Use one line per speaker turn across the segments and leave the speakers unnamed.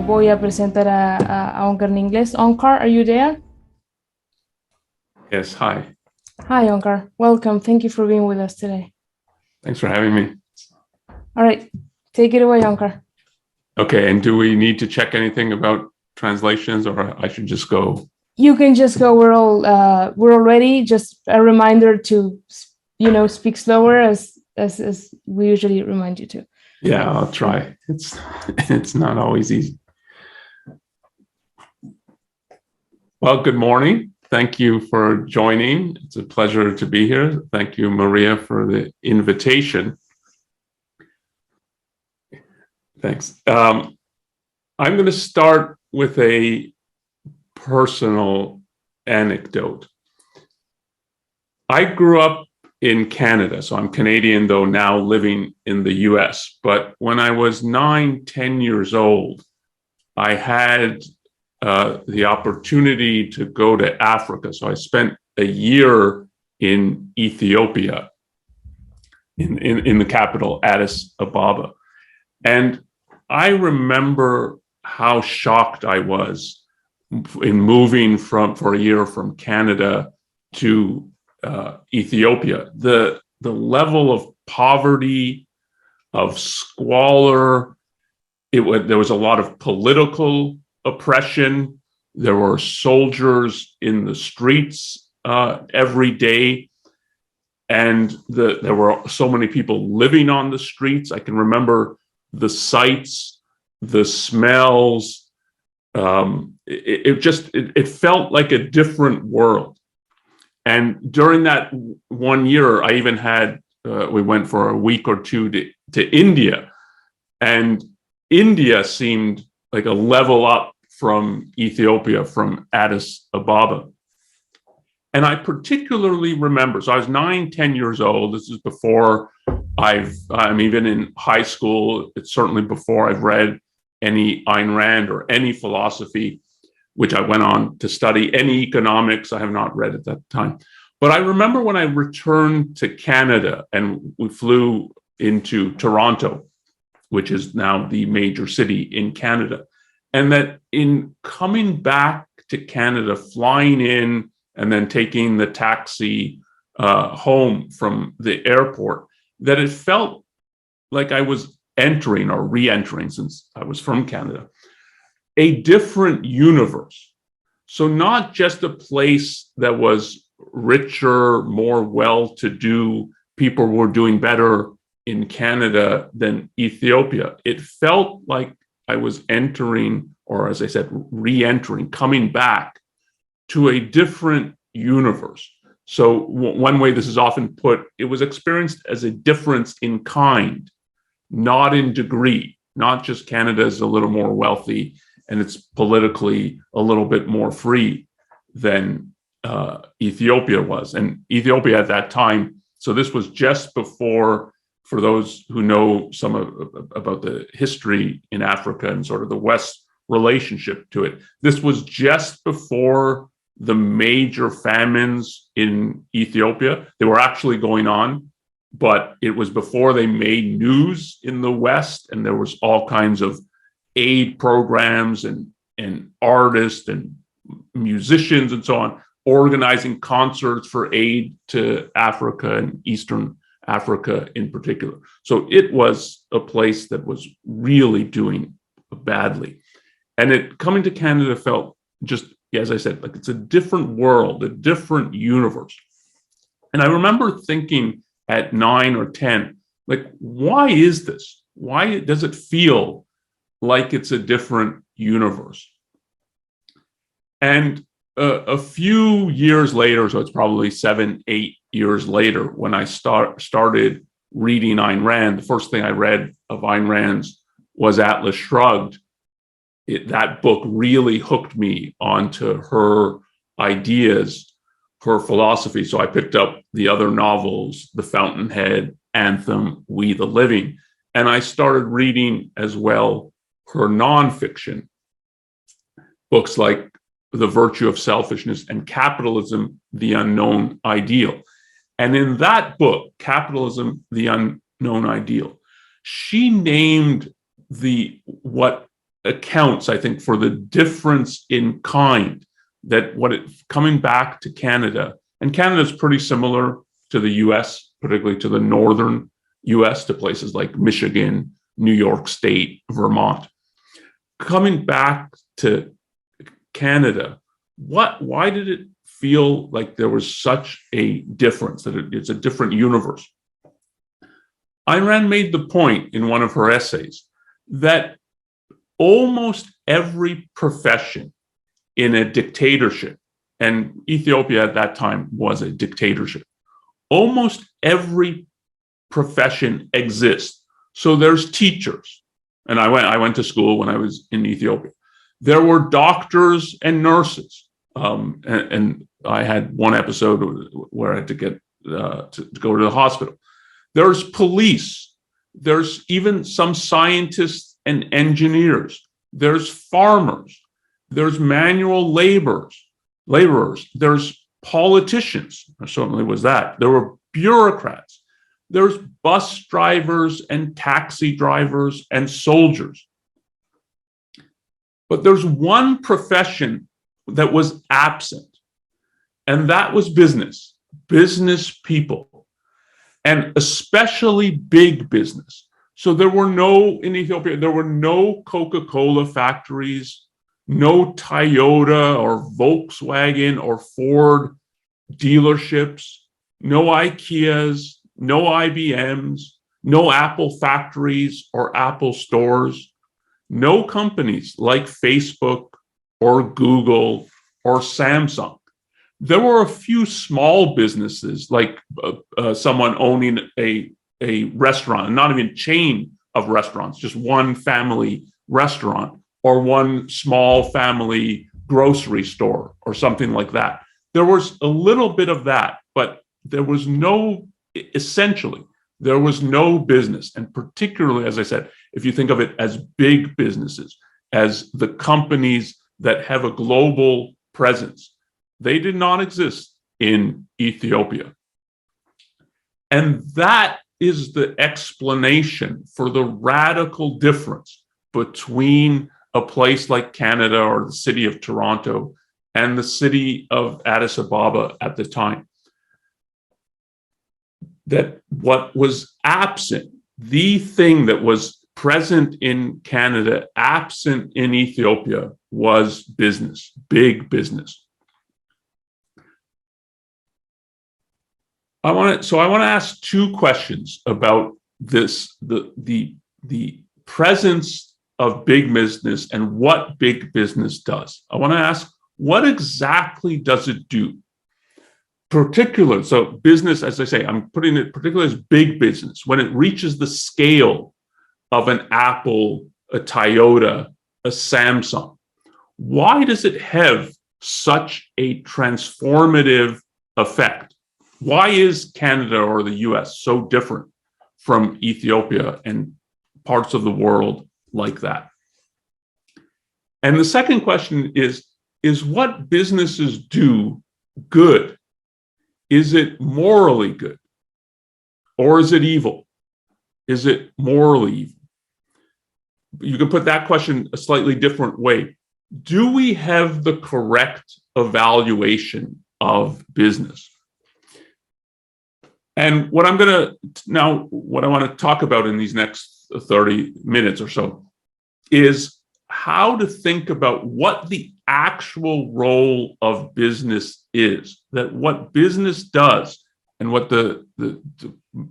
voy a presentar a Onkar en inglés. Onkar, are you there?
Yes, hi.
Hi, Onkar. Welcome. Thank you for being with us today.
Thanks for having me.
All right. Take it away, Onkar.
Okay, and do we need to check anything about translations, or I should just go?
You can just go. We're all ready. Just a reminder to, speak slower as we usually remind you to.
Yeah, I'll try. It's not always easy. Well, good morning. Thank you for joining. It's a pleasure to be here. Thank you, Maria, for the invitation. Thanks. I'm going to start with a personal anecdote. I grew up in Canada, so I'm Canadian, though now living in the US. But when I was 9-10 years old, I had the opportunity to go to Africa. So I spent a year in Ethiopia, in the capital, Addis Ababa. And I remember how shocked I was in moving for a year from Canada to Ethiopia. The level of poverty, of squalor, there was a lot of political oppression. There were soldiers in the streets every day. And there were so many people living on the streets. I can remember the sights, the smells. It felt like a different world. And during that 1 year, I even had, we went for a week or two to India. And India seemed like a level up from Ethiopia, from Addis Ababa. And I particularly remember, so I was 9-10 years old. This is before I'm even in high school. It's certainly before I've read any Ayn Rand or any philosophy, which I went on to study. Any economics I have not read at that time. But I remember when I returned to Canada and we flew into Toronto, which is now the major city in Canada. And that in coming back to Canada, flying in and then taking the taxi home from the airport, that it felt like I was entering or re-entering, since I was from Canada, a different universe. So not just a place that was richer, more well-to-do, people were doing better in Canada than Ethiopia. It felt like I was entering, or as I said, re-entering, coming back to a different universe. So one way this is often put, it was experienced as a difference in kind, not in degree. Not just Canada is a little more wealthy and it's politically a little bit more free than Ethiopia was. And Ethiopia at that time, so this was just before, for those who know some about the history in Africa and sort of the West relationship to it, this was just before the major famines in Ethiopia. They were actually going on, but it was before they made news in the West, and there was all kinds of aid programs and artists and musicians and so on organizing concerts for aid to Africa and Eastern Africa in particular. So it was a place that was really doing badly. And it coming to Canada felt just, as I said, like it's a different world, a different universe. And I remember thinking at 9 or 10, like, why is this? Why does it feel like it's a different universe? And a few years later, so it's probably 7-8 years later, when I started reading Ayn Rand, the first thing I read of Ayn Rand's was Atlas Shrugged. That book really hooked me onto her ideas, her philosophy. So I picked up the other novels, The Fountainhead, Anthem, We the Living, and I started reading as well her nonfiction books like The Virtue of Selfishness and Capitalism, the Unknown Ideal. And in that book, Capitalism, the Unknown Ideal, she named what accounts, I think, for the difference in kind that coming back to Canada, and Canada is pretty similar to the US, particularly to the northern US, to places like Michigan, New York State, Vermont. Coming back to Canada, why did it feel like there was such a difference, that it's a different universe? Ayn Rand made the point in one of her essays that almost every profession in a dictatorship, and Ethiopia at that time was a dictatorship, almost every profession exists. So there's teachers, and I went to school when I was in Ethiopia. There were doctors and nurses, and I had one episode where I had to get to go to the hospital. There's police. There's even some scientists and engineers. There's farmers. There's manual laborers. There's politicians. There certainly was that. There were bureaucrats. There's bus drivers and taxi drivers and soldiers. But there's one profession that was absent, and that was business people, and especially big business. So in Ethiopia, there were no Coca-Cola factories, no Toyota or Volkswagen or Ford dealerships, no IKEAs, no IBMs, no Apple factories or Apple stores, no companies like Facebook or Google or Samsung. There were a few small businesses, like someone owning a restaurant, not even a chain of restaurants, just one family restaurant or one small family grocery store or something like that. There was a little bit of that, but essentially, there was no business. And particularly, as I said, if you think of it as big businesses, as the companies that have a global presence, they did not exist in Ethiopia. And that is the explanation for the radical difference between a place like Canada or the city of Toronto and the city of Addis Ababa at the time. That what was absent, the thing that was present in Canada, absent in Ethiopia, was business, big business. I want to ask two questions about this, the presence of big business and what big business does. I want to ask, what exactly does it do? So business, as I say, I'm putting it particularly as big business, when it reaches the scale of an Apple, a Toyota, a Samsung. Why does it have such a transformative effect? Why is Canada or the US so different from Ethiopia and parts of the world like that? And the second question is what businesses do good? Is it morally good? Or is it evil? Is it morally evil? You can put that question a slightly different way. Do we have the correct evaluation of business? And what I want to talk about in these next 30 minutes or so is how to think about what the actual role of business is, that what business does, and what the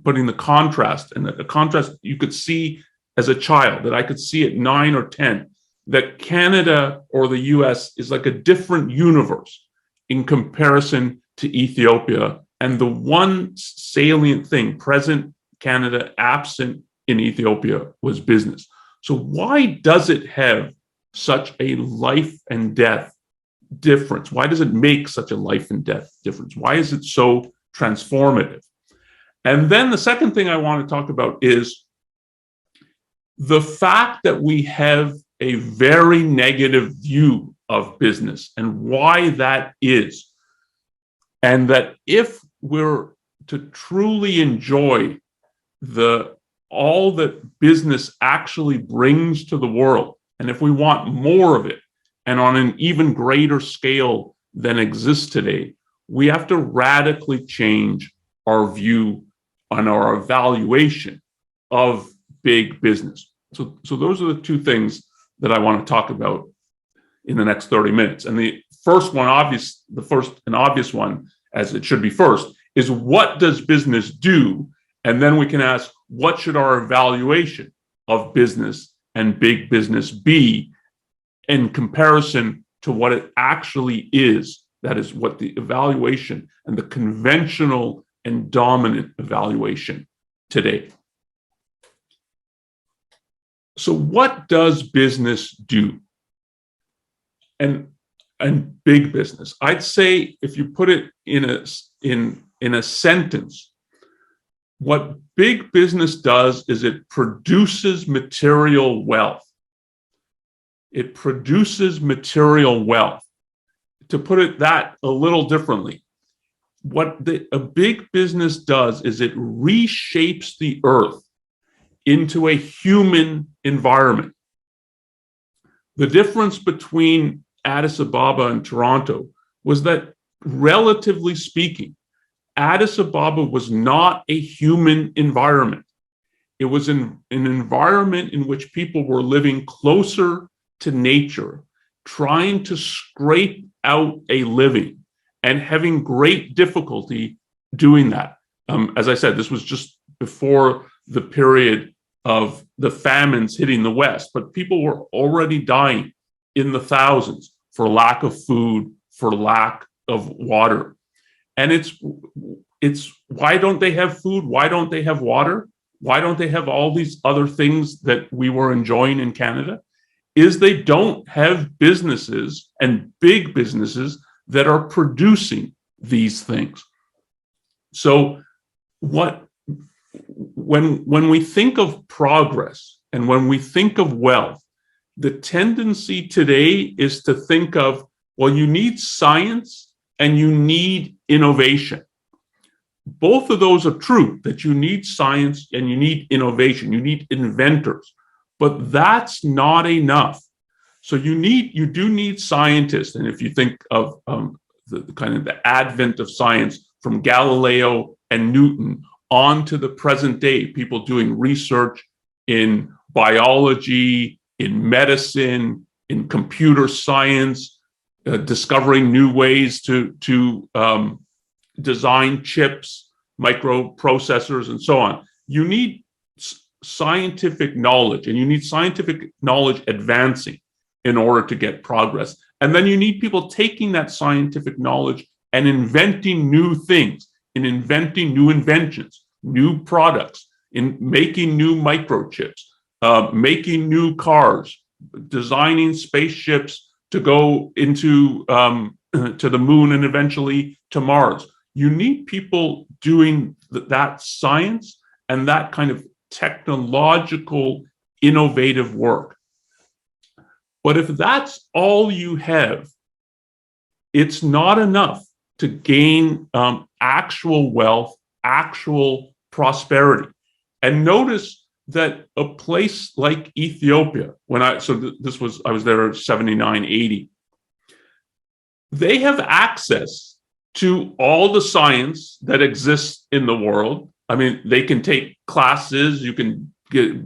putting the contrast, and the contrast you could see as a child, that I could see at 9 or 10, that Canada or the US is like a different universe in comparison to Ethiopia. And the one salient thing present Canada, absent in Ethiopia, was business. So why does it have such a life and death difference? Why does it make such a life and death difference? Why is it so transformative? And then the second thing I want to talk about is the fact that we have a very negative view of business and why that is. And that if we're to truly enjoy all that business actually brings to the world, and if we want more of it, and on an even greater scale than exists today, we have to radically change our view on our evaluation of big business. So those are the two things that I want to talk about in the next 30 minutes. And the first and obvious one, as it should be first, is what does business do? And then we can ask, what should our evaluation of business and big business be in comparison to what it actually is? That is what the evaluation and the conventional and dominant evaluation today. So what does business do? And big business, I'd say, if you put it in a sentence, what big business does is it produces material wealth. It produces material wealth. To put it that a little differently, what a big business does is it reshapes the earth into a human environment. The difference between Addis Ababa and Toronto was that, relatively speaking, Addis Ababa was not a human environment. It was an environment in which people were living closer to nature, trying to scrape out a living and having great difficulty doing that. As I said, this was just before the period of the famines hitting the West, but people were already dying in the thousands for lack of food, for lack of water. And it's why don't they have food? Why don't they have water? Why don't they have all these other things that we were enjoying in Canada? Is they don't have businesses and big businesses that are producing these things. So when we think of progress and when we think of wealth, the tendency today is to think of, well, you need science and you need innovation. Both of those are true, that you need science and you need innovation, you need inventors, but that's not enough. So you do need scientists. And if you think of the kind of the advent of science from Galileo and Newton on to the present day, people doing research in biology, in medicine, in computer science, discovering new ways to design chips, microprocessors, and so on. You need scientific knowledge, and you need scientific knowledge advancing in order to get progress. And then you need people taking that scientific knowledge and inventing new things, in inventing new inventions, new products, in making new microchips, making new cars, designing spaceships to go into to the moon and eventually to Mars. You need people doing that science and that kind of technological, innovative work. But if that's all you have, it's not enough to gain actual wealth, actual prosperity. And notice that a place like Ethiopia, I was there 79, 80, they have access to all the science that exists in the world. I mean, they can take classes, you can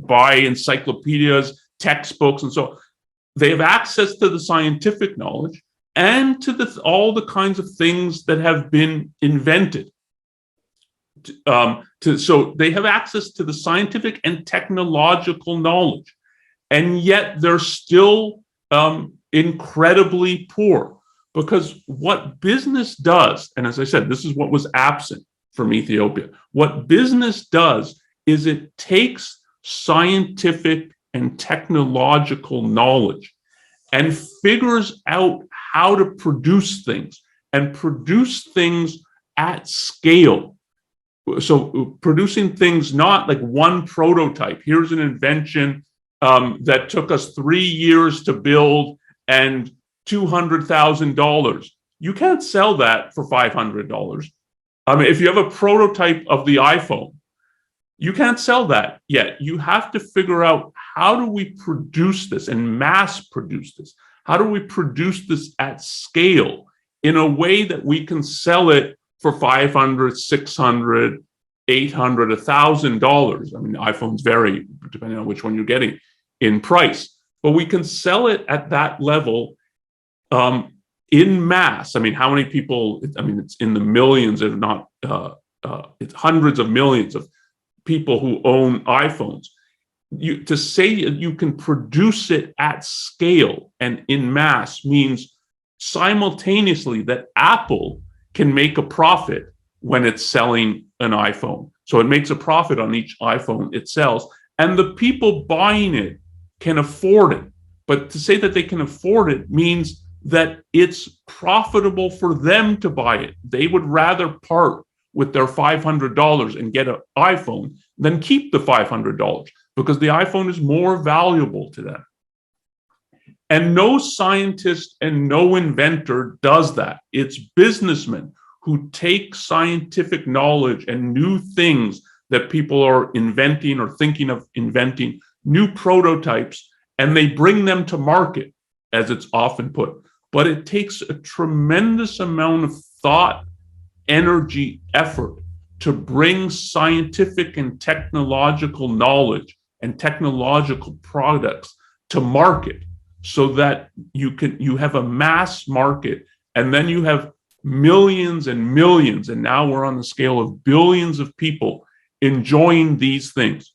buy encyclopedias, textbooks, and so on. They have access to the scientific knowledge and to all the kinds of things that have been invented. So they have access to the scientific and technological knowledge, and yet they're still incredibly poor. Because what business does, and as I said, this is what was absent from Ethiopia, what business does is it takes scientific and technological knowledge and figures out how to produce things and produce things at scale. So producing things not like one prototype. Here's an invention that took us 3 years to build and $200,000. You can't sell that for $500. I mean, if you have a prototype of the iPhone, You can't sell that yet. You have to figure out, how do we produce this and mass produce this? How do we produce this at scale in a way that we can sell it for $500, $600, $800, $1,000? I mean, iPhones vary depending on which one you're getting in price, but we can sell it at that level in mass. I mean, how many people? I mean, it's in the millions, if not it's hundreds of millions of people who own iPhones. To say that you can produce it at scale and in mass means simultaneously that Apple can make a profit when it's selling an iPhone. So it makes a profit on each iPhone it sells, and the people buying it can afford it. But to say that they can afford it means that it's profitable for them to buy it. They would rather part with their $500 and get an iPhone than keep the $500, because the iPhone is more valuable to them. And no scientist and no inventor does that. It's businessmen who take scientific knowledge and new things that people are inventing or thinking of inventing, new prototypes, and they bring them to market, as it's often put. But it takes a tremendous amount of thought, energy, effort to bring scientific and technological knowledge and technological products to market, so that you have a mass market, and then you have millions and millions, and now we're on the scale of billions of people enjoying these things.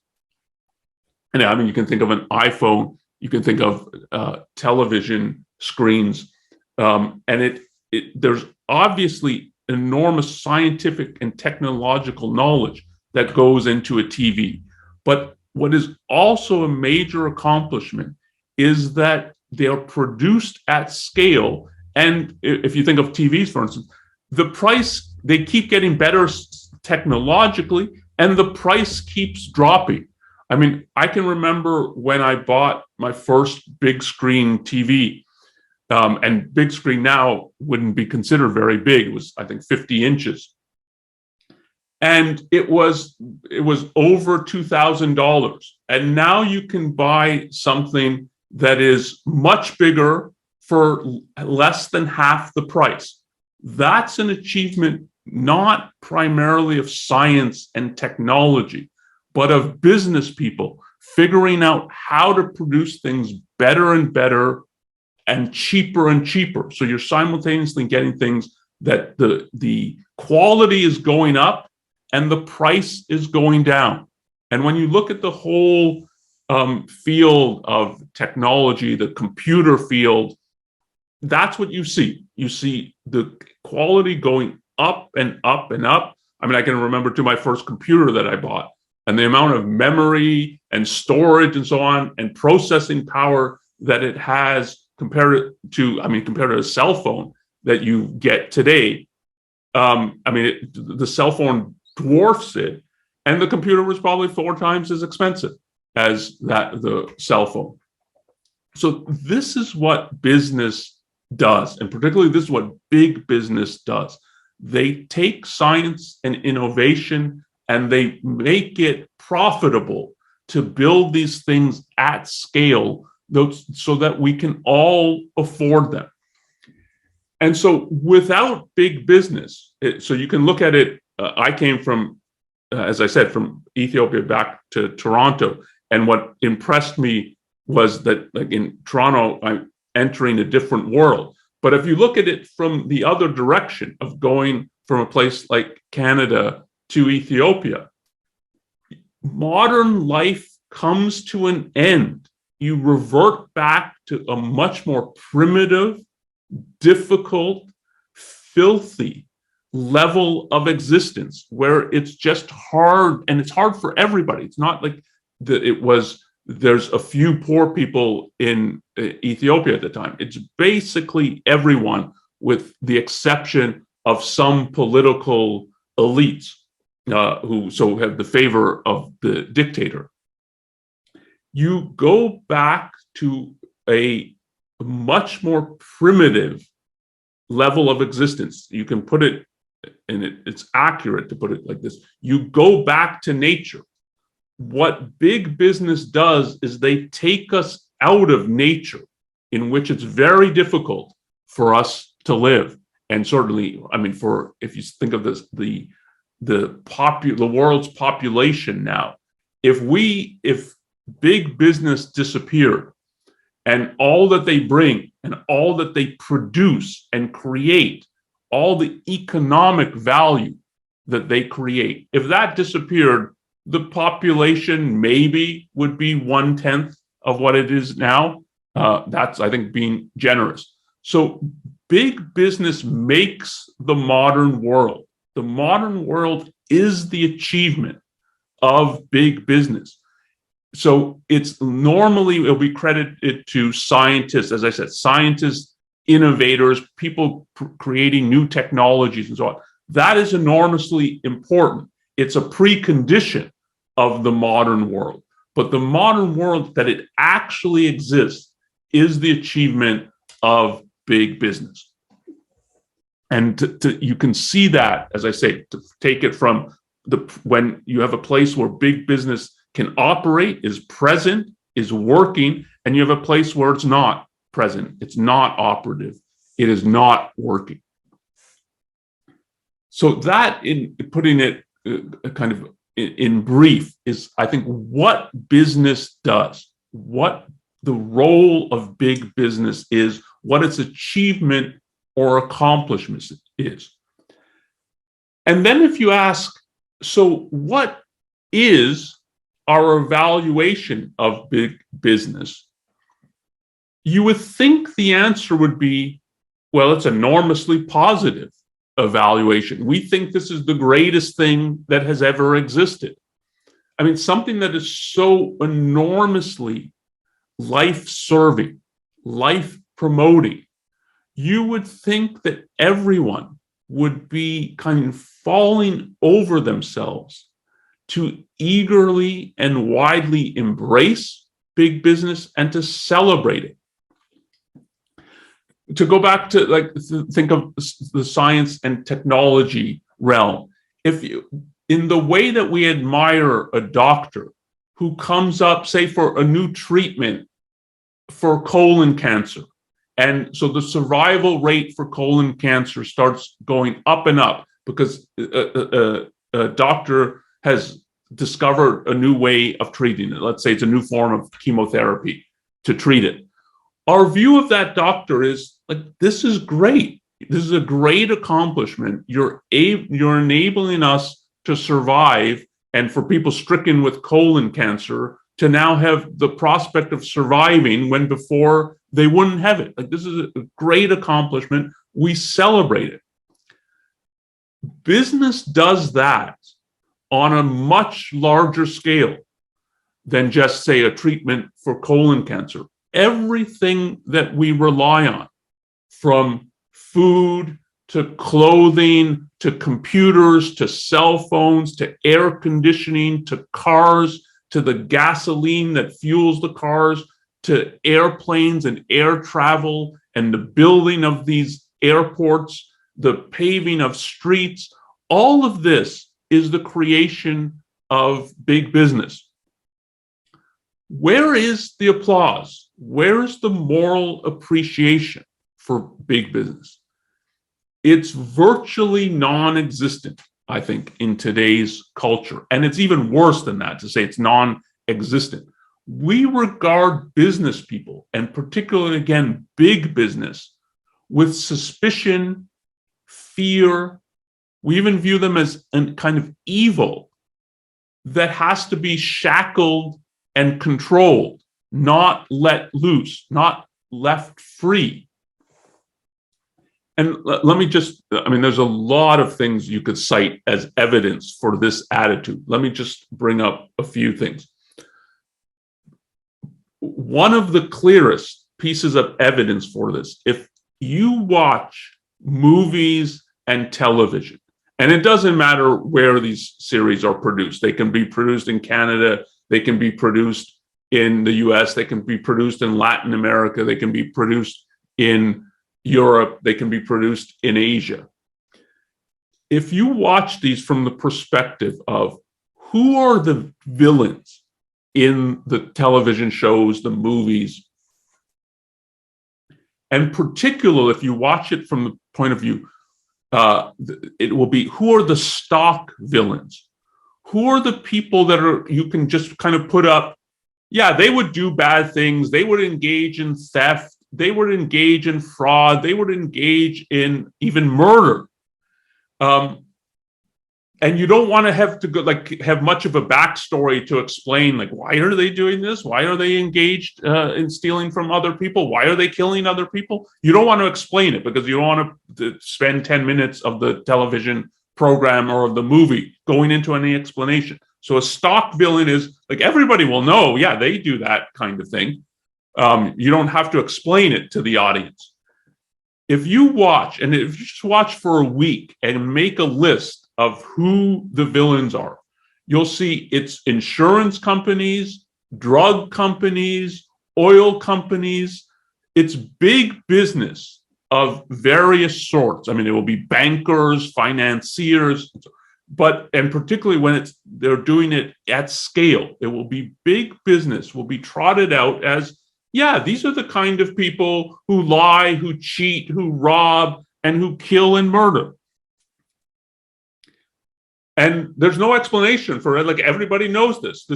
And I mean, you can think of an iPhone, you can think of television screens, and there's obviously enormous scientific and technological knowledge that goes into a TV. But what is also a major accomplishment is that they are produced at scale. And if you think of TVs, for instance, the price, they keep getting better technologically, and the price keeps dropping. I mean, I can remember when I bought my first big screen TV, and big screen now wouldn't be considered very big. It was, I think, 50 inches. And it was over $2,000. And now you can buy something that is much bigger for less than half the price. That's an achievement not primarily of science and technology, but of business people figuring out how to produce things better and better and cheaper. So you're simultaneously getting things that the quality is going up and the price is going down. And when you look at the whole field of technology, the computer field, that's what you see. You see the quality going up and up and up. I mean, I can remember to my first computer that I bought, and the amount of memory and storage and so on and processing power that it has compared to a cell phone that you get today. The cell phone dwarfs it, and the computer was probably 4 times as expensive as the cell phone. So this is what business does, and particularly this is what big business does. They take science and innovation and they make it profitable to build these things at scale, so that we can all afford them. And so without big business, so you can look at it, I came from, as I said, from Ethiopia back to Toronto. And what impressed me was that, like, in Toronto, I'm entering a different world. But if you look at it from the other direction of going from a place like Canada to Ethiopia, modern life comes to an end. You revert back to a much more primitive, difficult, filthy level of existence where it's just hard, and it's hard for everybody. It's not like there's a few poor people in Ethiopia at the time. It's basically everyone, with the exception of some political elites who have the favor of the dictator. You go back to a much more primitive level of existence. You can put it, and it's accurate to put it like this. You go back to nature. what big business does is they take us out of nature, in which it's very difficult for us to live. And certainly, I mean, if you think of this, the world's population now, if big business disappeared, and all that they bring and all that they produce and create, all the economic value that they create, if that disappeared, the population maybe would be 1/10 of what it is now. That's, I think, being generous. So big business makes the modern world. The modern world is the achievement of big business. So it'll be credited to scientists, as I said, scientists, innovators, people creating new technologies and so on. That is enormously important. It's a precondition of the modern world. But the modern world, that it actually exists, is the achievement of big business. And you can see that, as I say, to take it from when you have a place where big business can operate, is present, is working, and you have a place where it's not present, it's not operative, it is not working. So that, in putting it kind of in brief, is, I think, what business does, what the role of big business is, what its achievement or accomplishment is. And then if you ask, so what is our evaluation of big business? You would think the answer would be, well, it's enormously positive evaluation. We think this is the greatest thing that has ever existed. I mean, something that is so enormously life-serving, life-promoting. You would think that everyone would be kind of falling over themselves to eagerly and widely embrace big business and to celebrate it. To go back to think of the science and technology realm, in the way that we admire a doctor who comes up, say, for a new treatment for colon cancer, and so the survival rate for colon cancer starts going up and up because a doctor has discovered a new way of treating it. Let's say it's a new form of chemotherapy to treat it. Our view of that doctor is like, this is great. This is a great accomplishment. You're enabling us to survive, and for people stricken with colon cancer to now have the prospect of surviving when before they wouldn't have it. Like, this is a great accomplishment. We celebrate it. Business does that on a much larger scale than just, say, a treatment for colon cancer. Everything that we rely on, from food to clothing to computers to cell phones to air conditioning to cars to the gasoline that fuels the cars to airplanes and air travel and the building of these airports, the paving of streets, all of this is the creation of big business. Where is the applause? Where is the moral appreciation for big business? It's virtually non-existent, I think, in today's culture. And it's even worse than that to say it's non-existent. We regard business people, and particularly, again, big business, with suspicion, fear. We even view them as a kind of evil that has to be shackled and controlled, not let loose, not left free. And let me just, I mean, there's a lot of things you could cite as evidence for this attitude. Let me just bring up a few things. One of the clearest pieces of evidence for this, if you watch movies and television, and it doesn't matter where these series are produced, they can be produced in Canada, they can be produced in the US, they can be produced in Latin America, they can be produced in Europe, they can be produced in Asia. If you watch these from the perspective of who are the villains in the television shows, the movies? And particularly, if you watch it from the point of view, it will be, who are the stock villains? Who are the people that are, you can just kind of put up, yeah, they would do bad things. They would engage in theft. They would engage in fraud. They would engage in even murder. And you don't want to have much of a backstory to explain, like, why are they doing this? Why are they engaged in stealing from other people? Why are they killing other people? You don't want to explain it because you don't want to spend 10 minutes of the television program or of the movie going into any explanation. So a stock villain is like, everybody will know, yeah, they do that kind of thing. You don't have to explain it to the audience. If you watch, and if you just watch for a week and make a list of who the villains are, you'll see it's insurance companies, drug companies, oil companies. It's big business of various sorts. I mean, it will be bankers, financiers, and particularly when they're doing it at scale, it will be big business, will be trotted out as, yeah, these are the kind of people who lie, who cheat, who rob, and who kill and murder. And there's no explanation for it. Like, everybody knows this.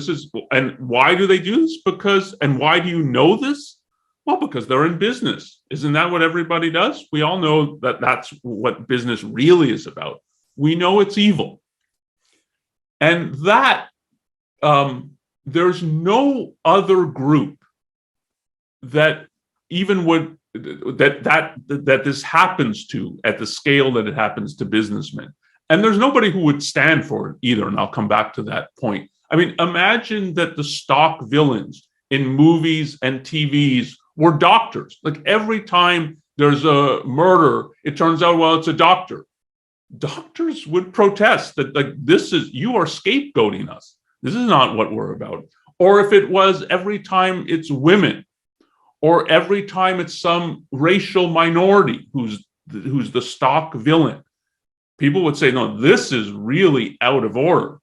And why do they do this? And why do you know this? Well, because they're in business. Isn't that what everybody does? We all know that that's what business really is about. We know it's evil. And that, there's no other group that even would, that this happens to at the scale that it happens to businessmen. And there's nobody who would stand for it either. And I'll come back to that point. I mean, imagine that the stock villains in movies and TVs were doctors. Like, every time there's a murder, it turns out, well, it's a doctor. Doctors would protest that, like, you are scapegoating us. This is not what we're about. Or if it was every time it's women, or every time it's some racial minority who's the stock villain, people would say, no, this is really out of order.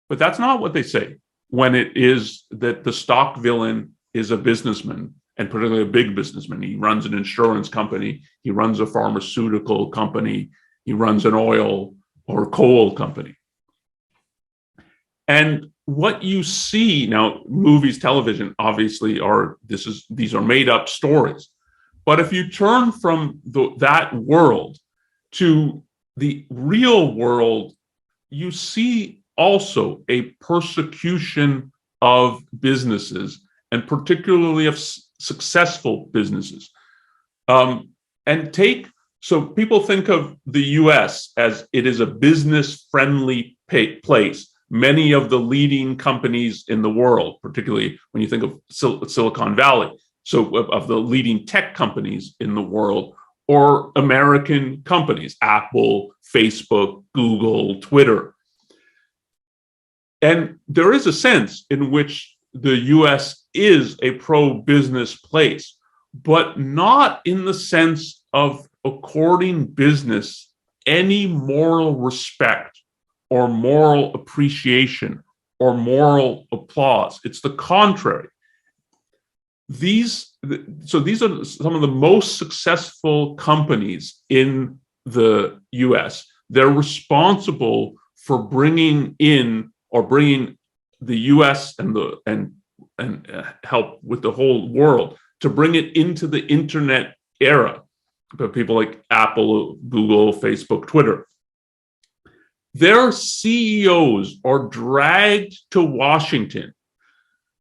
But that's not what they say when it is that the stock villain is a businessman, and particularly a big businessman. He runs an insurance company. He runs a pharmaceutical company. He runs an oil or coal company. And what you see now, movies, television, obviously these are made up stories. But if you turn from that world to the real world, you see also a persecution of businesses, and particularly of successful businesses. So people think of the US as it is a business-friendly place. Many of the leading companies in the world, particularly when you think of Silicon Valley, so of the leading tech companies in the world, or American companies, Apple, Facebook, Google, Twitter. And there is a sense in which the US is a pro-business place, but not in the sense of according business any moral respect or moral appreciation or moral applause. It's the contrary. These are some of the most successful companies in the US. They're responsible for bringing the US and help with the whole world to bring it into the internet era. But people like Apple, Google, Facebook, Twitter, their CEOs are dragged to Washington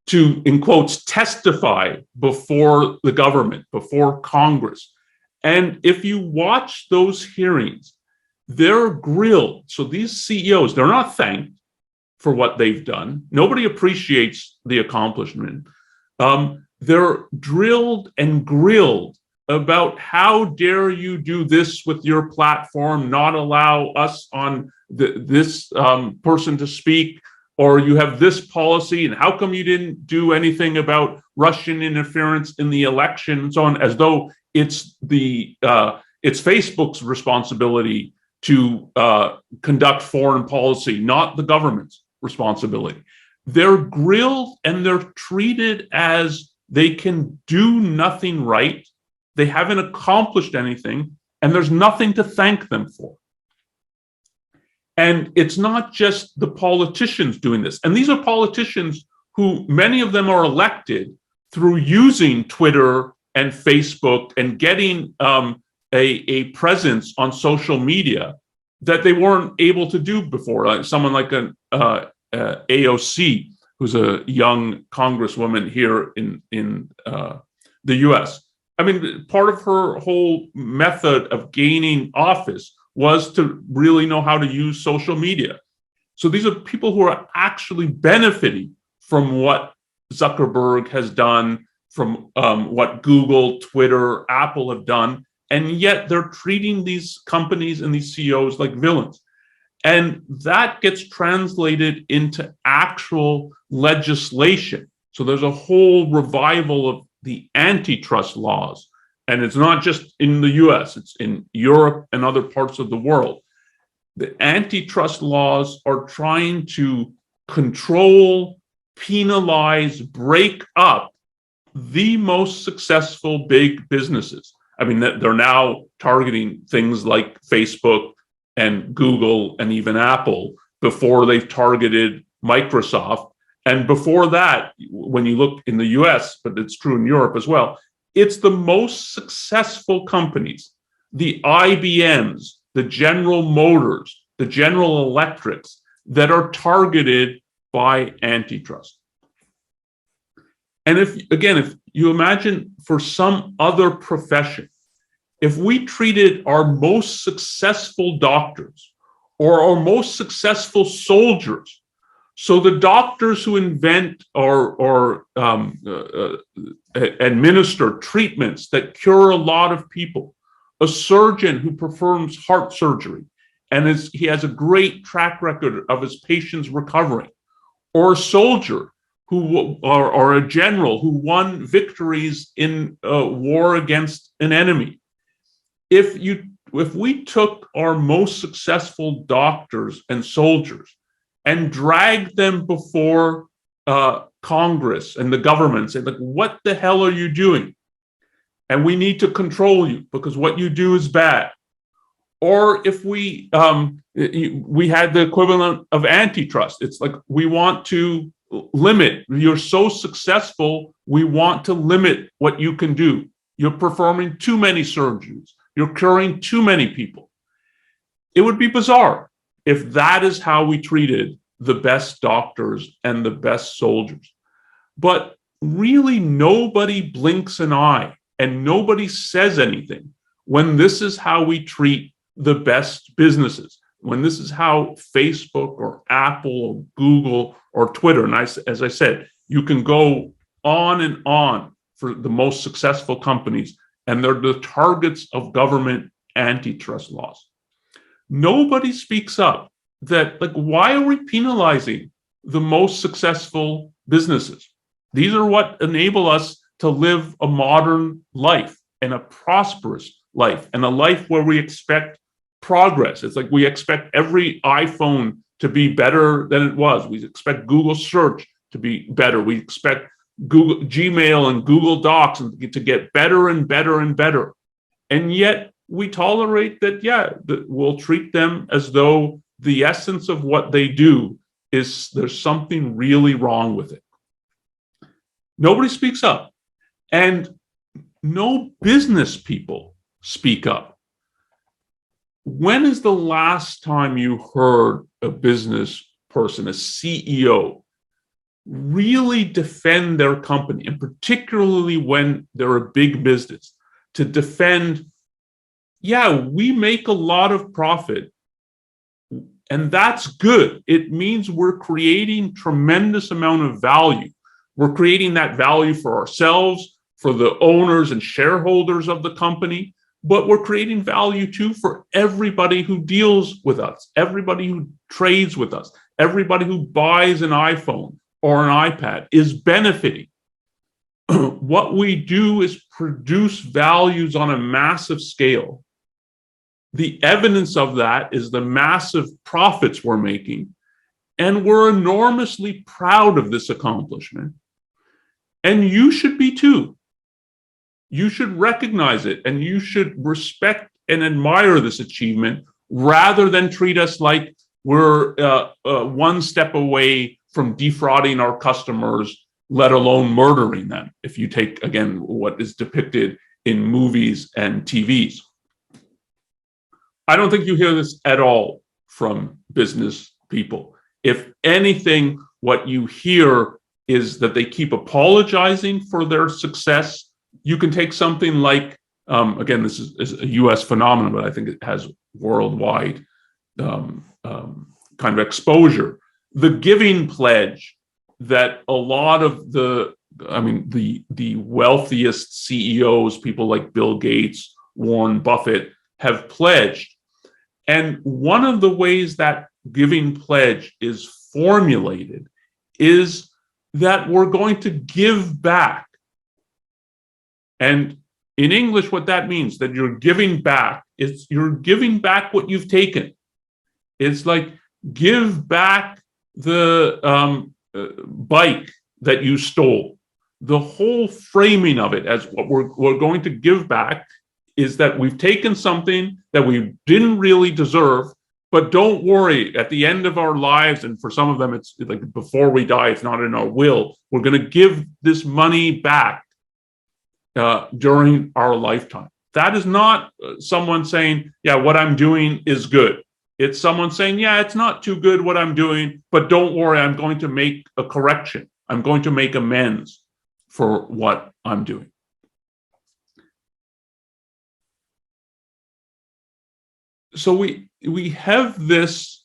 to, in quotes, testify before the government, before Congress. And if you watch those hearings, they're grilled. So these CEOs, they're not thanked for what they've done. Nobody appreciates the accomplishment. They're drilled and grilled about, how dare you do this with your platform, not allow us on this person to speak, or you have this policy, and how come you didn't do anything about Russian interference in the election, and so on, as though it's Facebook's responsibility to conduct foreign policy, not the government's. responsibility. They're grilled and they're treated as they can do nothing right. They haven't accomplished anything, and there's nothing to thank them for. And it's not just the politicians doing this. And these are politicians who, many of them are elected through using Twitter and Facebook and getting a presence on social media that they weren't able to do before. Like someone like an AOC, who's a young congresswoman here in the US. I mean, part of her whole method of gaining office was to really know how to use social media. So these are people who are actually benefiting from what Zuckerberg has done, from what Google, Twitter, Apple have done, and yet they're treating these companies and these CEOs like villains. And that gets translated into actual legislation. So there's a whole revival of the antitrust laws. And it's not just in the US, it's in Europe and other parts of the world. The antitrust laws are trying to control, penalize, break up the most successful big businesses. I mean, they're now targeting things like Facebook and Google and even Apple before they've targeted Microsoft. And before that, when you look in the US, but it's true in Europe as well, it's the most successful companies, the IBMs, the General Motors, the General Electrics, that are targeted by antitrust. And if you imagine for some other profession, if we treated our most successful doctors or our most successful soldiers, so the doctors who invent or administer treatments that cure a lot of people, a surgeon who performs heart surgery, and he has a great track record of his patients recovering, or a soldier or a general who won victories in a war against an enemy. If we took our most successful doctors and soldiers and dragged them before Congress and the government and said, like, what the hell are you doing? And we need to control you because what you do is bad. Or if we had the equivalent of antitrust, it's like, we want to limit, you're so successful, we want to limit what you can do. You're performing too many surgeries. You're curing too many people. It would be bizarre if that is how we treated the best doctors and the best soldiers. But really, nobody blinks an eye and nobody says anything when this is how we treat the best businesses, when this is how Facebook or Apple or Google or Twitter, and as I said, you can go on and on for the most successful companies, and they're the targets of government antitrust laws. Nobody speaks up that, like, why are we penalizing the most successful businesses? These are what enable us to live a modern life and a prosperous life and a life where we expect progress. It's like we expect every iPhone to be better than it was. We expect Google search to be better. We expect Google Gmail and Google Docs to get better and better and better. And yet we tolerate that, we'll treat them as though the essence of what they do is there's something really wrong with it. Nobody speaks up. And no business people speak up. When is the last time you heard a business person, a CEO, really defend their company, and particularly when they're a big business, to defend, we make a lot of profit, and that's good. It means we're creating tremendous amount of value. We're creating that value for ourselves, for the owners and shareholders of the company, but we're creating value too for everybody who deals with us, everybody who trades with us, everybody who buys an iPhone or an iPad is benefiting. What we do is produce values on a massive scale. The evidence of that is the massive profits we're making. And we're enormously proud of this accomplishment. And you should be too. You should recognize it, and you should respect and admire this achievement rather than treat us like we're one step away from defrauding our customers, let alone murdering them, if you take, again, what is depicted in movies and TVs. I don't think you hear this at all from business people. If anything, what you hear is that they keep apologizing for their success. You can take something like, again, this is a US phenomenon, but I think it has worldwide kind of exposure. The giving pledge that a lot of the wealthiest CEOs, people like Bill Gates, Warren Buffett, have pledged. And one of the ways that giving pledge is formulated is that we're going to give back. And in English, what that means, that you're giving back, is you're giving back what you've taken. It's like, give back the bike that you stole. The whole framing of it as what we're going to give back is that we've taken something that we didn't really deserve, but don't worry, at the end of our lives, and for some of them, it's like before we die, it's not in our will, we're going to give this money back during our lifetime. That is not someone saying, yeah, what I'm doing is good. It's someone saying, yeah, it's not too good what I'm doing, but don't worry, I'm going to make a correction. I'm going to make amends for what I'm doing. So we have this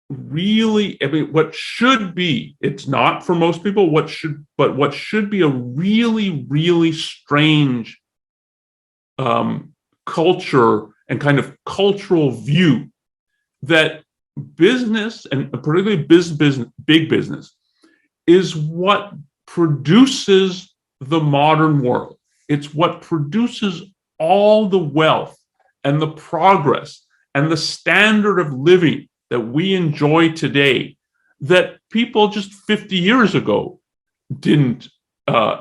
really, I mean, what should be, it's not for most people, what should be a really, really strange culture and kind of cultural view that business, and particularly big business, is what produces the modern world. It's what produces all the wealth and the progress and the standard of living that we enjoy today that people just 50 years ago didn't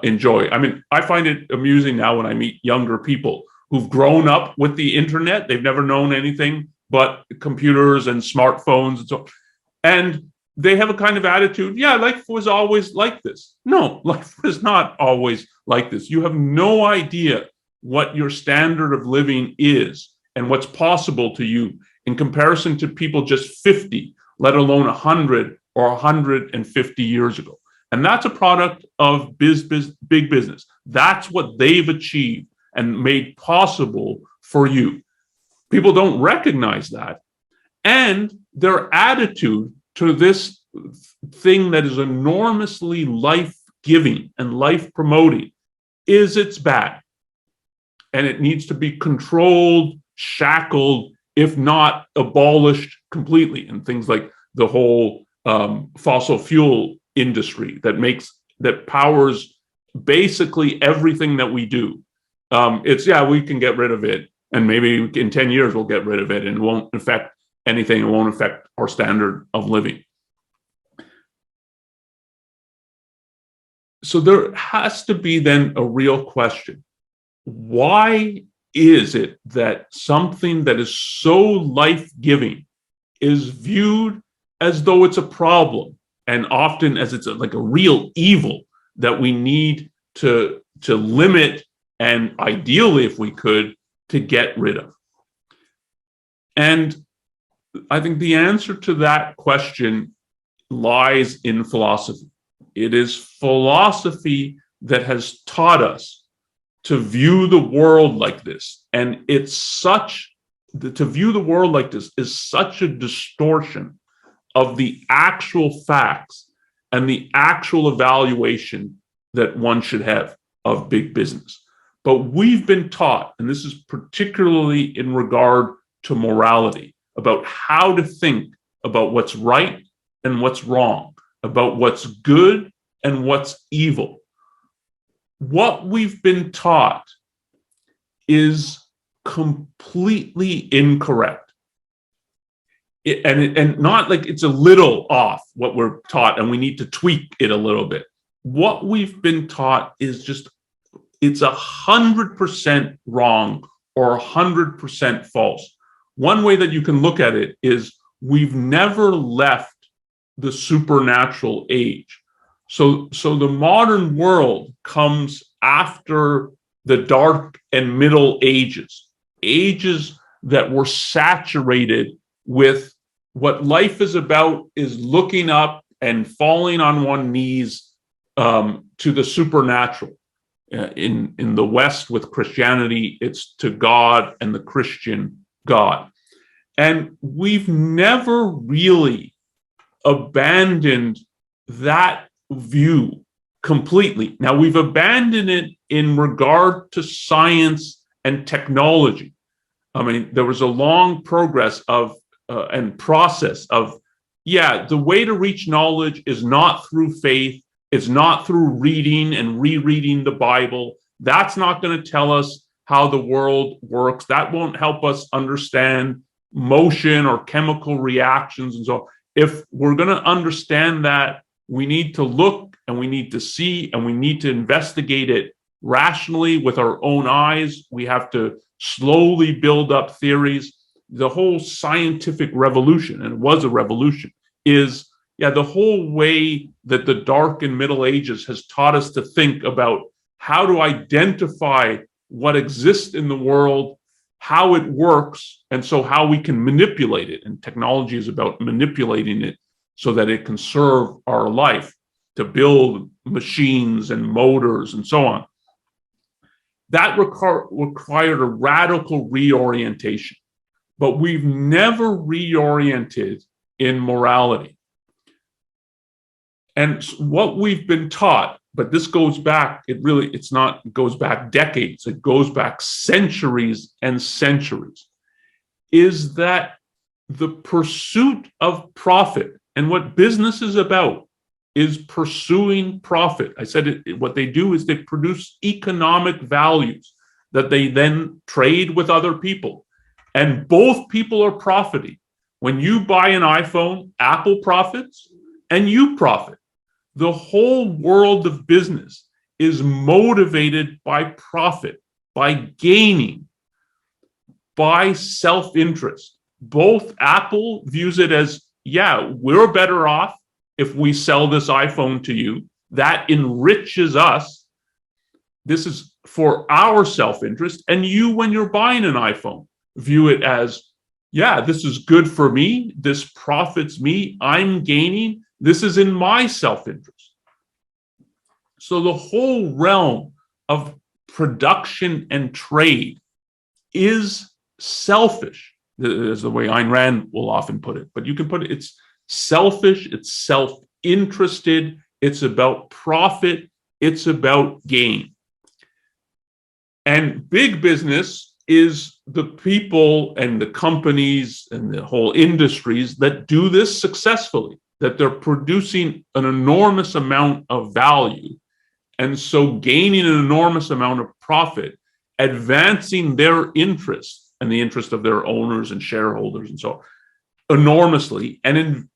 enjoy. I mean, I find it amusing now when I meet younger people who've grown up with the internet. They've never known anything but computers and smartphones and so on. And they have a kind of attitude, yeah, life was always like this. No, life was not always like this. You have no idea what your standard of living is and what's possible to you in comparison to people just 50, let alone 100 or 150 years ago. And that's a product of big business. That's what they've achieved and made possible for you. People don't recognize that. And their attitude to this thing that is enormously life-giving and life-promoting is it's bad. And it needs to be controlled, shackled, if not abolished completely. And things like the whole fossil fuel industry that powers basically everything that we do. We can get rid of it. And maybe in 10 years, we'll get rid of it and it won't affect anything. It won't affect our standard of living. So there has to be then a real question. Why is it that something that is so life-giving is viewed as though it's a problem, and often as it's like a real evil that we need to limit, and ideally, if we could, to get rid of? And I think the answer to that question lies in philosophy. It is philosophy that has taught us to view the world like this. And to view the world like this is such a distortion of the actual facts and the actual evaluation that one should have of big business. But we've been taught, and this is particularly in regard to morality, about how to think about what's right and what's wrong, about what's good and what's evil. What we've been taught is completely incorrect. and not like it's a little off what we're taught and we need to tweak it a little bit. What we've been taught is just, it's 100% wrong or 100% false. One way that you can look at it is we've never left the supernatural age. So the modern world comes after the dark and middle ages that were saturated with what life is about, is looking up and falling on one's knees to the supernatural. In the West with Christianity, it's to God and the Christian God. And we've never really abandoned that view completely. Now, we've abandoned it in regard to science and technology. I mean, there was a long progress of and process of, the way to reach knowledge is not through faith, it's not through reading and rereading the Bible. That's not going to tell us how the world works. That won't help us understand motion or chemical reactions and so on. If we're going to understand that, we need to look and we need to see and we need to investigate it rationally with our own eyes. We have to slowly build up theories. The whole scientific revolution, and it was a revolution, is the whole way that the dark and middle ages has taught us to think about how to identify what exists in the world, how it works, and so how we can manipulate it. And technology is about manipulating it so that it can serve our life, to build machines and motors and so on. That required a radical reorientation, but we've never reoriented in morality. And what we've been taught, but this goes back, it goes back decades, it goes back centuries and centuries, is that the pursuit of profit, and what business is about is pursuing profit. I said what they do is they produce economic values that they then trade with other people. And both people are profiting. When you buy an iPhone, Apple profits and you profit. The whole world of business is motivated by profit, by gaining, by self-interest. Both Apple views it as, we're better off if we sell this iPhone to you. That enriches us. This is for our self-interest. And you, when you're buying an iPhone, view it as, this is good for me. This profits me. I'm gaining. This is in my self-interest. So the whole realm of production and trade is selfish, is the way Ayn Rand will often put it. But you can put it, it's selfish, it's self-interested, it's about profit, it's about gain. And big business is the people and the companies and the whole industries that do this successfully, that they're producing an enormous amount of value, and so gaining an enormous amount of profit, advancing their interests and the interest of their owners and shareholders and so on, enormously, and in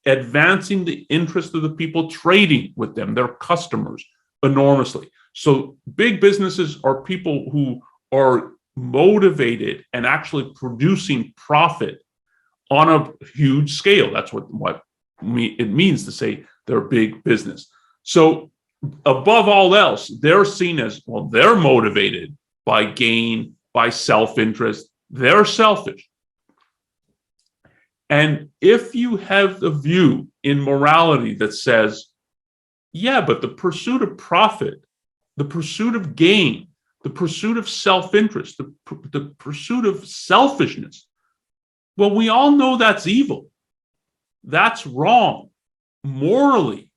advancing the interest of the people trading with them, their customers, enormously. So big businesses are people who are motivated and actually producing profit on a huge scale. That's what it means to say they're big business. So above all else, they're seen as, they're motivated by gain, by self-interest. They're selfish. And if you have a view in morality that says, but the pursuit of profit, the pursuit of gain, the pursuit of self-interest, the pursuit of selfishness, we all know that's evil. That's wrong. Morally,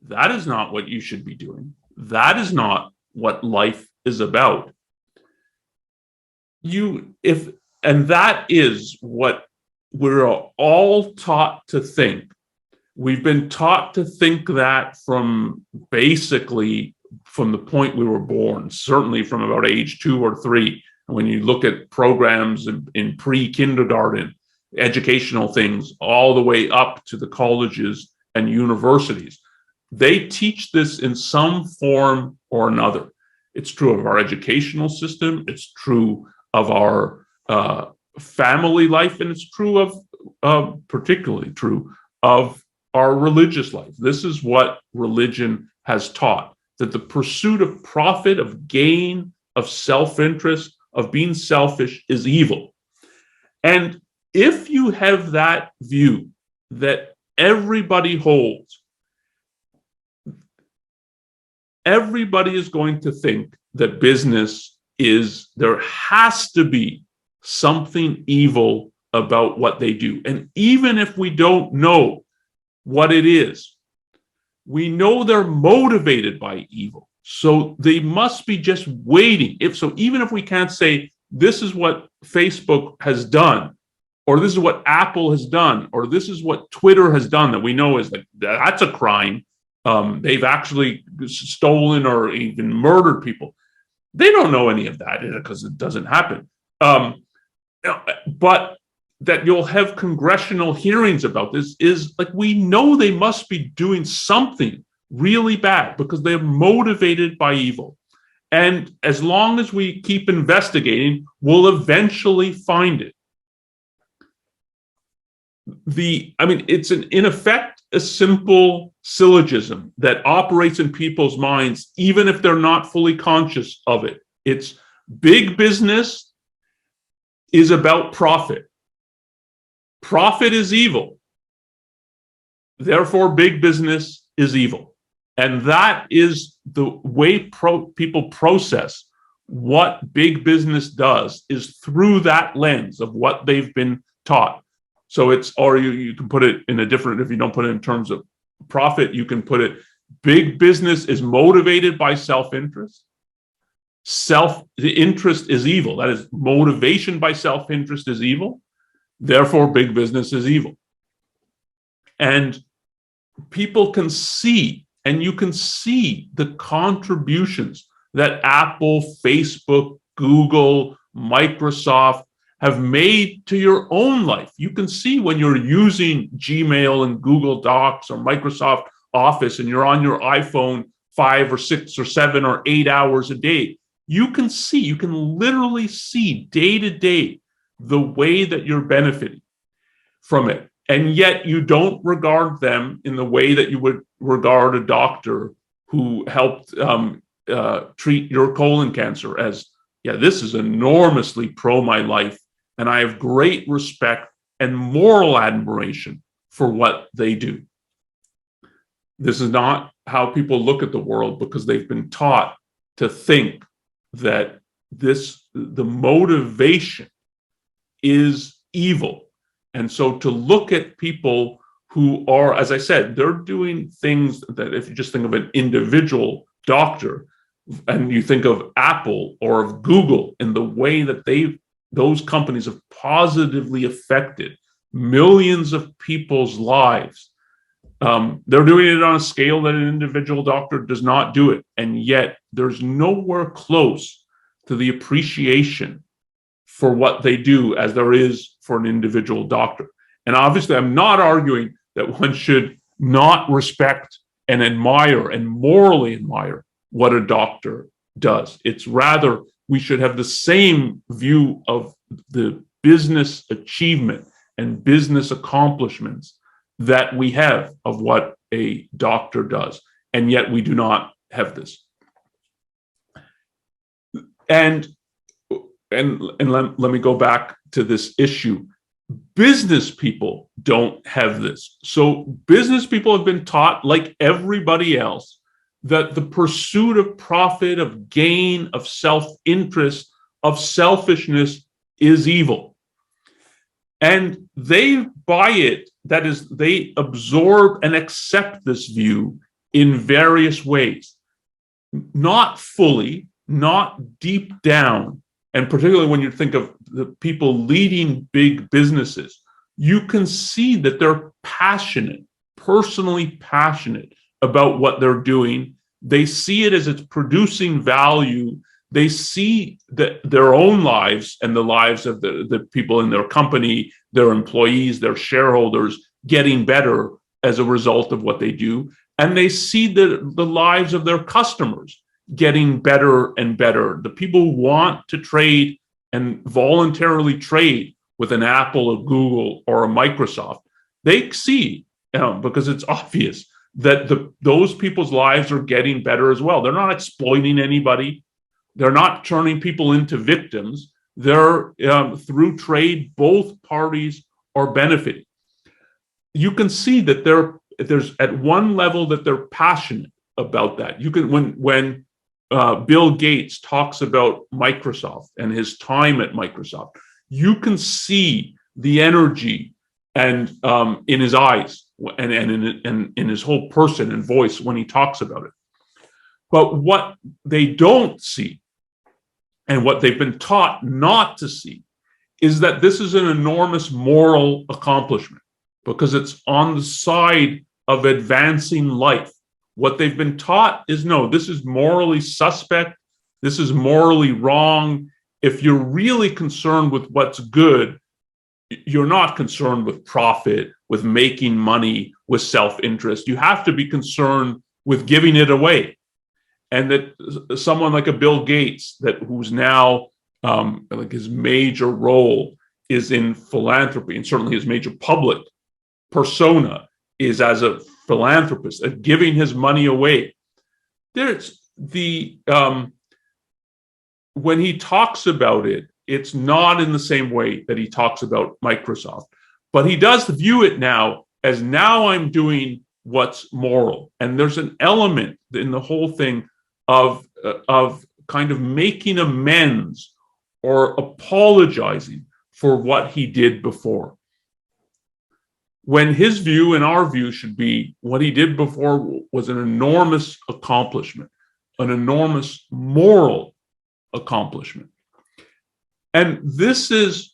that is not what you should be doing. That is not what life is about. And that is what we're all taught to think. We've been taught to think that from basically from the point we were born, certainly from about age 2 or 3. When you look at programs in pre-kindergarten, educational things all the way up to the colleges and universities. They teach this in some form or another. It's true of our educational system. It's true of our family life, and it's true of, particularly true of our religious life. This is what religion has taught, that the pursuit of profit, of gain, of self-interest, of being selfish is evil. And if you have that view that everybody holds, everybody is going to think that business is, there has to be something evil about what they do. And even if we don't know what it is, we know they're motivated by evil. So they must be just waiting. Even if we can't say this is what Facebook has done, or this is what Apple has done, or this is what Twitter has done, that we know is like, that's a crime. They've actually stolen or even murdered people. They don't know any of that because it doesn't happen. But that you'll have congressional hearings about this is like, we know they must be doing something really bad because they're motivated by evil. And as long as we keep investigating, we'll eventually find it. It's in effect a simple syllogism that operates in people's minds, even if they're not fully conscious of it. It's big business is about profit. Profit is evil. Therefore, big business is evil. And that is the way people process what big business does, is through that lens of what they've been taught. So it's, or you can put it in a different, if you don't put it in terms of profit, you can put it, big business is motivated by self-interest. The interest is evil. That is, motivation by self-interest is evil. Therefore, big business is evil. And people can see, and you can see the contributions that Apple, Facebook, Google, Microsoft have made to your own life. You can see when you're using Gmail and Google Docs or Microsoft Office and you're on your iPhone 5 or 6 or 7 or 8 hours a day, you can literally see day to day the way that you're benefiting from it. And yet you don't regard them in the way that you would regard a doctor who helped treat your colon cancer as, yeah, this is enormously pro my life, and I have great respect and moral admiration for what they do. This is not how people look at the world, because they've been taught to think that the motivation is evil. And so to look at people who are, as I said, they're doing things that, if you just think of an individual doctor and you think of Apple or of Google, in the way that those companies have positively affected millions of people's lives, they're doing it on a scale that an individual doctor does not do it. And yet there's nowhere close to the appreciation for what they do as there is for an individual doctor. And obviously, I'm not arguing that one should not respect and admire and morally admire what a doctor does. It's rather, we should have the same view of the business achievement and business accomplishments that we have of what a doctor does. And yet we do not have this. And let me go back to this issue. Business people don't have this. So business people have been taught, like everybody else, that the pursuit of profit, of gain, of self-interest, of selfishness is evil. And they buy it, that is, they absorb and accept this view in various ways. Not fully, not deep down, and particularly when you think of the people leading big businesses, you can see that they're passionate, personally passionate about what they're doing. They see it as it's producing value. They see their own lives and the lives of the people in their company, their employees, their shareholders getting better as a result of what they do. And they see the lives of their customers getting better and better. The people who want to trade and voluntarily trade with an Apple, a Google, or a Microsoft, they see, because it's obvious, that those people's lives are getting better as well. They're not exploiting anybody. They're not turning people into victims. They're through trade, both parties are benefiting. You can see that there's at one level that they're passionate about that. You can when Bill Gates talks about Microsoft and his time at Microsoft, you can see the energy and in his eyes and in his whole person and voice when he talks about it. But what they don't see, and what they've been taught not to see, is that this is an enormous moral accomplishment because it's on the side of advancing life. What they've been taught is, no, this is morally suspect. This is morally wrong. If you're really concerned with what's good, you're not concerned with profit, with making money, with self-interest. You have to be concerned with giving it away. And that someone like a Bill Gates, who's now like his major role is in philanthropy, and certainly his major public persona is as a philanthropist, at giving his money away. There's when he talks about it, it's not in the same way that he talks about Microsoft, but he does view it now as, now I'm doing what's moral. And there's an element in the whole thing of kind of making amends or apologizing for what he did before. When his view and our view should be, what he did before was an enormous accomplishment, an enormous moral accomplishment. And this is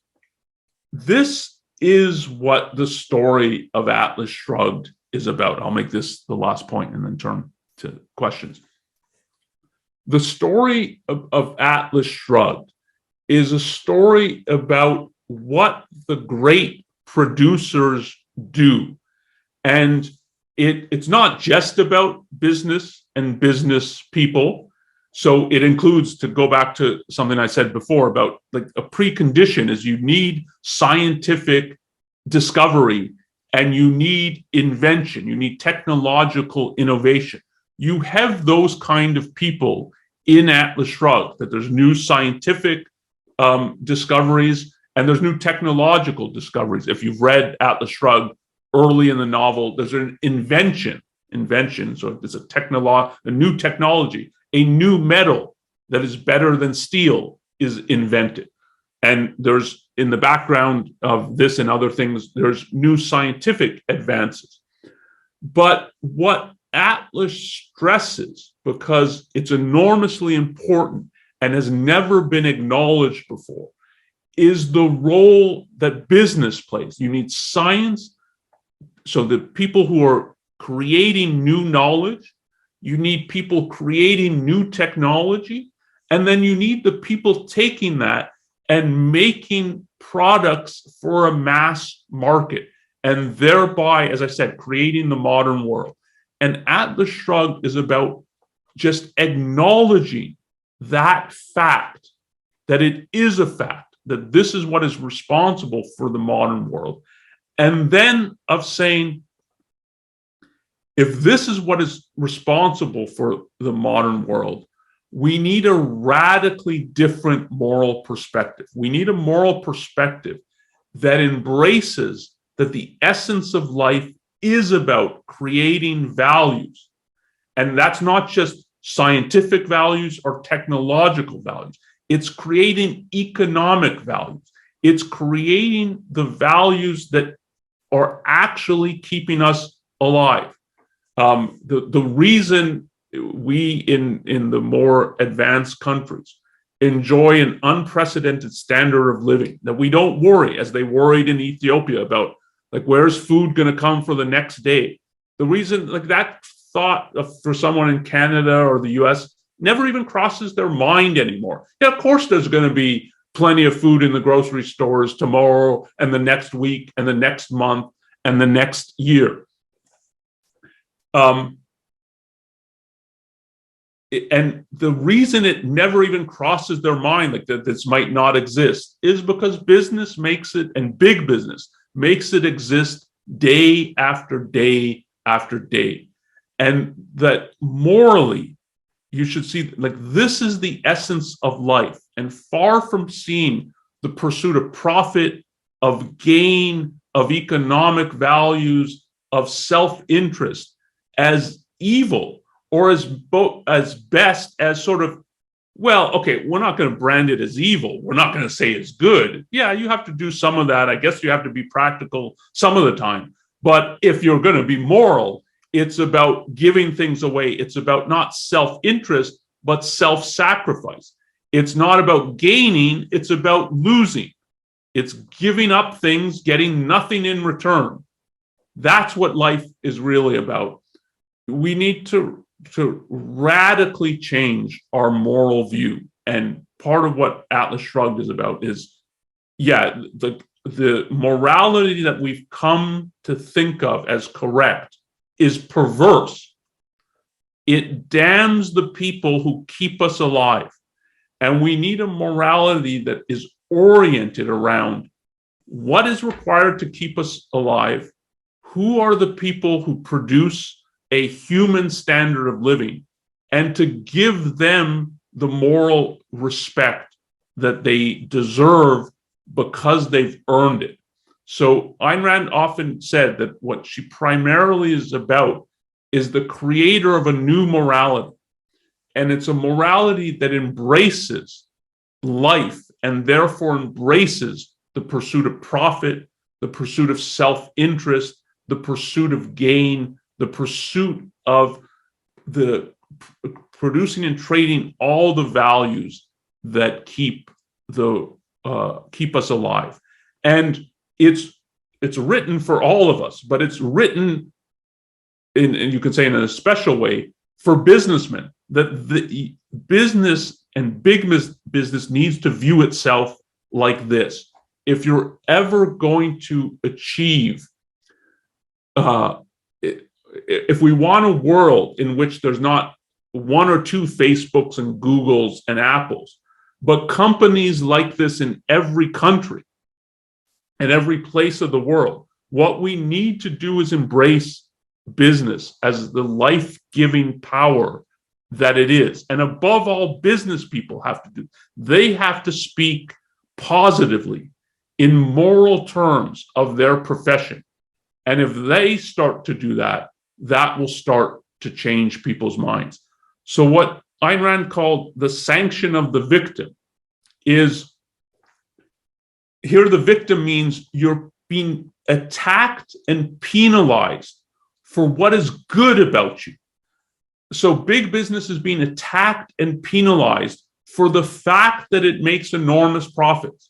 what the story of Atlas Shrugged is about. I'll make this the last point and then turn to questions. The story of Atlas Shrugged is a story about what the great producers do. And it's not just about business and business people. So it includes, to go back to something I said before about, like, a precondition is you need scientific discovery and you need invention, you need technological innovation. You have those kind of people in Atlas Shrugged, that there's new scientific discoveries and there's new technological discoveries. If you've read Atlas Shrugged early in the novel, there's an invention. So it's a new technology, a new metal that is better than steel is invented. And there's, in the background of this and other things, there's new scientific advances. But what Atlas stresses, because it's enormously important and has never been acknowledged before, is the role that business plays. You need science, so the people who are creating new knowledge, you need people creating new technology, and then you need the people taking that and making products for a mass market, and thereby, as I said, creating the modern world. And Atlas Shrugged is about just acknowledging that fact, that it is a fact, that this is what is responsible for the modern world. And then of saying, if this is what is responsible for the modern world, we need a radically different moral perspective. We need a moral perspective that embraces that the essence of life is about creating values. And that's not just scientific values or technological values. It's creating economic values. It's creating the values that are actually keeping us alive. The reason we in the more advanced countries enjoy an unprecedented standard of living, that we don't worry, as they worried in Ethiopia, about, like, where's food going to come for the next day. The reason, like, that thought for someone in Canada or the US never even crosses their mind anymore. Yeah, of course, there's going to be plenty of food in the grocery stores tomorrow and the next week and the next month and the next year. And the reason it never even crosses their mind, like that this might not exist, is because business makes it, and big business makes it exist day after day after day. And that morally, you should see, like, this is the essence of life. And far from seeing the pursuit of profit, of gain, of economic values, of self-interest as evil, or as best as sort of, well, okay, we're not going to brand it as evil. We're not going to say it's good. Yeah, you have to do some of that. I guess you have to be practical some of the time. But if you're going to be moral, it's about giving things away. It's about not self-interest, but self-sacrifice. It's not about gaining. It's about losing. It's giving up things, getting nothing in return. That's what life is really about. We need to radically change our moral view. And part of what Atlas Shrugged is about is, yeah, the morality that we've come to think of as correct is perverse. It damns the people who keep us alive. And we need a morality that is oriented around what is required to keep us alive, who are the people who produce a human standard of living, and to give them the moral respect that they deserve because they've earned it. So Ayn Rand often said that what she primarily is about is the creator of a new morality. And it's a morality that embraces life and therefore embraces the pursuit of profit, the pursuit of self-interest, the pursuit of gain, the pursuit of the producing and trading all the values that keep us alive. And it's written for all of us, but it's written in, and you could say in a special way, for businessmen, that the business and big business needs to view itself like this. If you're ever going to achieve, if we want a world in which there's not one or two Facebooks and Googles and Apples, but companies like this in every country and every place of the world, what we need to do is embrace business as the life-giving power that it is. And above all, business people have to do, they have to speak positively in moral terms of their profession. And if they start to do that, that will start to change people's minds. So what Ayn Rand called the sanction of the victim is, here the victim means you're being attacked and penalized for what is good about you. So big business is being attacked and penalized for the fact that it makes enormous profits.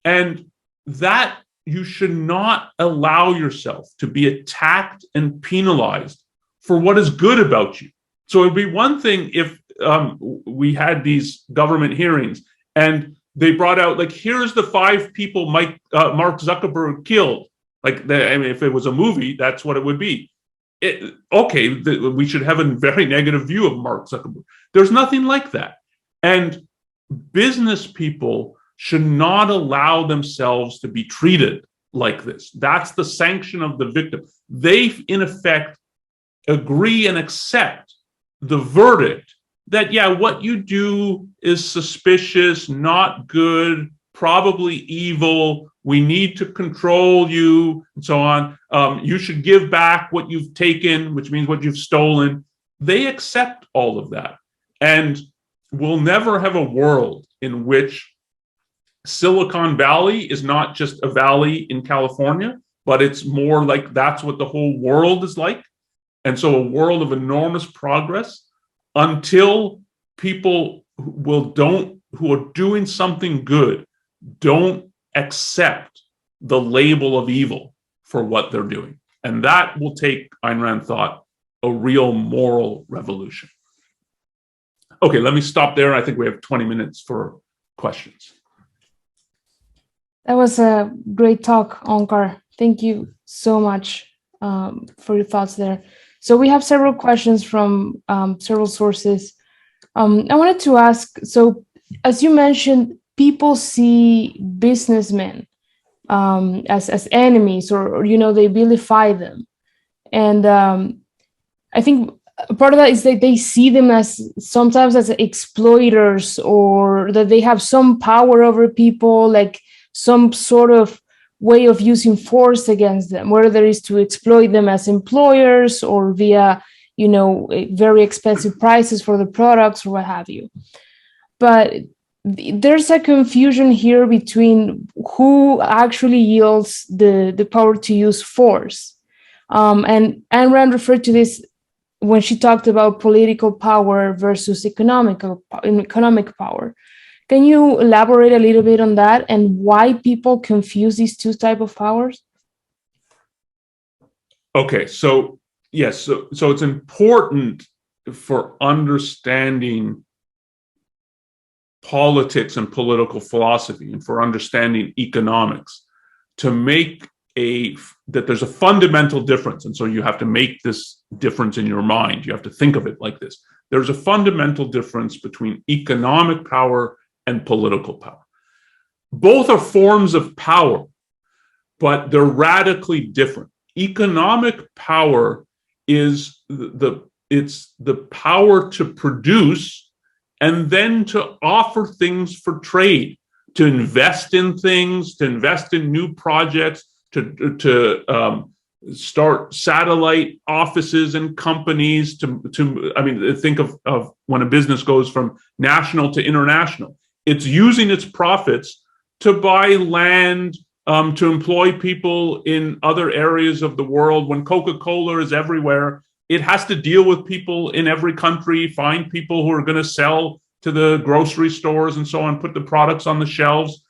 And that you should not allow yourself to be attacked and penalized for what is good about you. So it'd be one thing if we had these government hearings and they brought out, like, here's the 5 people Mark Zuckerberg killed. Like, I mean, if it was a movie, that's what it would be. We should have a very negative view of Mark Zuckerberg. There's nothing like that. And business people should not allow themselves to be treated like this. That's the sanction of the victim. They, in effect, agree and accept the verdict that, yeah, what you do is suspicious, not good, probably evil. We need to control you, and so on. You should give back what you've taken, which means what you've stolen. They accept all of that. And we'll never have a world in which Silicon Valley is not just a valley in California, but it's more like that's what the whole world is like. And so a world of enormous progress until people who are doing something good don't accept the label of evil for what they're doing. And that will take, Ayn Rand thought, a real moral revolution. Okay, let me stop there. I think we have 20 minutes for questions.
That was a great talk, Onkar. Thank you so much for your thoughts there. So we have several questions from several sources. I wanted to ask, so as you mentioned, people see businessmen as enemies, or they vilify them. And I think part of that is that they see them as sometimes as exploiters, or that they have some power over people, like some sort of way of using force against them, whether it is to exploit them as employers or via, very expensive prices for the products or what have you. But there's a confusion here between who actually yields the power to use force. And Ayn Rand referred to this when she talked about political power versus economic power. Can you elaborate a little bit on that and why people confuse these two types of powers?
Okay, so yes, so it's important for understanding politics and political philosophy, and for understanding economics, to make that there's a fundamental difference. And so you have to make this difference in your mind. You have to think of it like this. There's a fundamental difference between economic power and political power. Both are forms of power, but they're radically different. Economic power is the power to produce and then to offer things for trade, to invest in things, to invest in new projects, to start satellite offices and companies, think of when a business goes from national to international. It's using its profits to buy land, to employ people in other areas of the world. When Coca-Cola is everywhere, it has to deal with people in every country, find people who are going to sell to the grocery stores and so on, put the products on the shelves.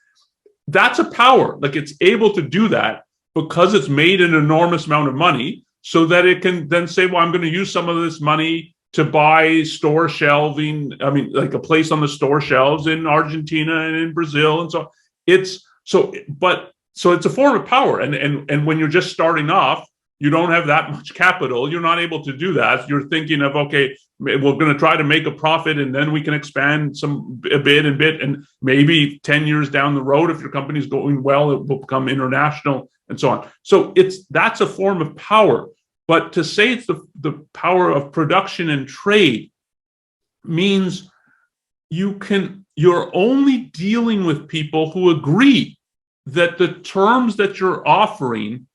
That's a power. Like, it's able to do that because it's made an enormous amount of money, so that it can then say, well, I'm going to use some of this money to buy store shelving. Like a place on the store shelves in Argentina and in Brazil. And so it's a form of power. And when you're just starting off, you don't have that much capital. You're not able to do that. You're thinking of, okay, we're going to try to make a profit, and then we can expand a bit. And maybe 10 years down the road, if your company's going well, it will become international and so on. So that's a form of power. But to say it's the power of production and trade means you're only dealing with people who agree that the terms that you're offering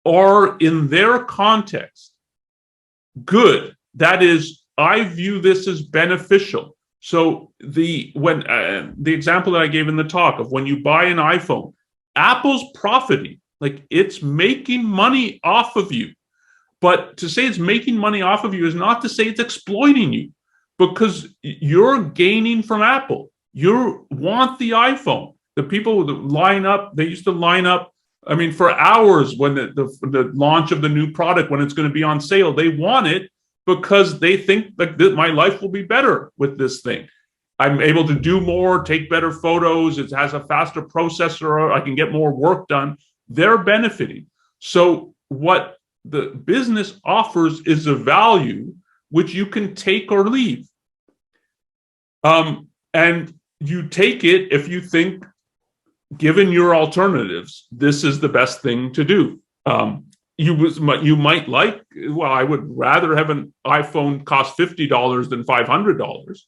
are, in their context, good. That is, I view this as beneficial. So the example that I gave in the talk of when you buy an iPhone, Apple's profiting, like it's making money off of you. But to say it's making money off of you is not to say it's exploiting you, because you're gaining from Apple. You want the iPhone. The people that line up, they used to line up, for hours when the launch of the new product, when it's going to be on sale. They want it because they think that my life will be better with this thing. I'm able to do more, take better photos. It has a faster processor. I can get more work done. They're benefiting. So what the business offers is a value which you can take or leave. And you take it if you think, given your alternatives, this is the best thing to do. You might like, well, I would rather have an iPhone cost $50 than $500.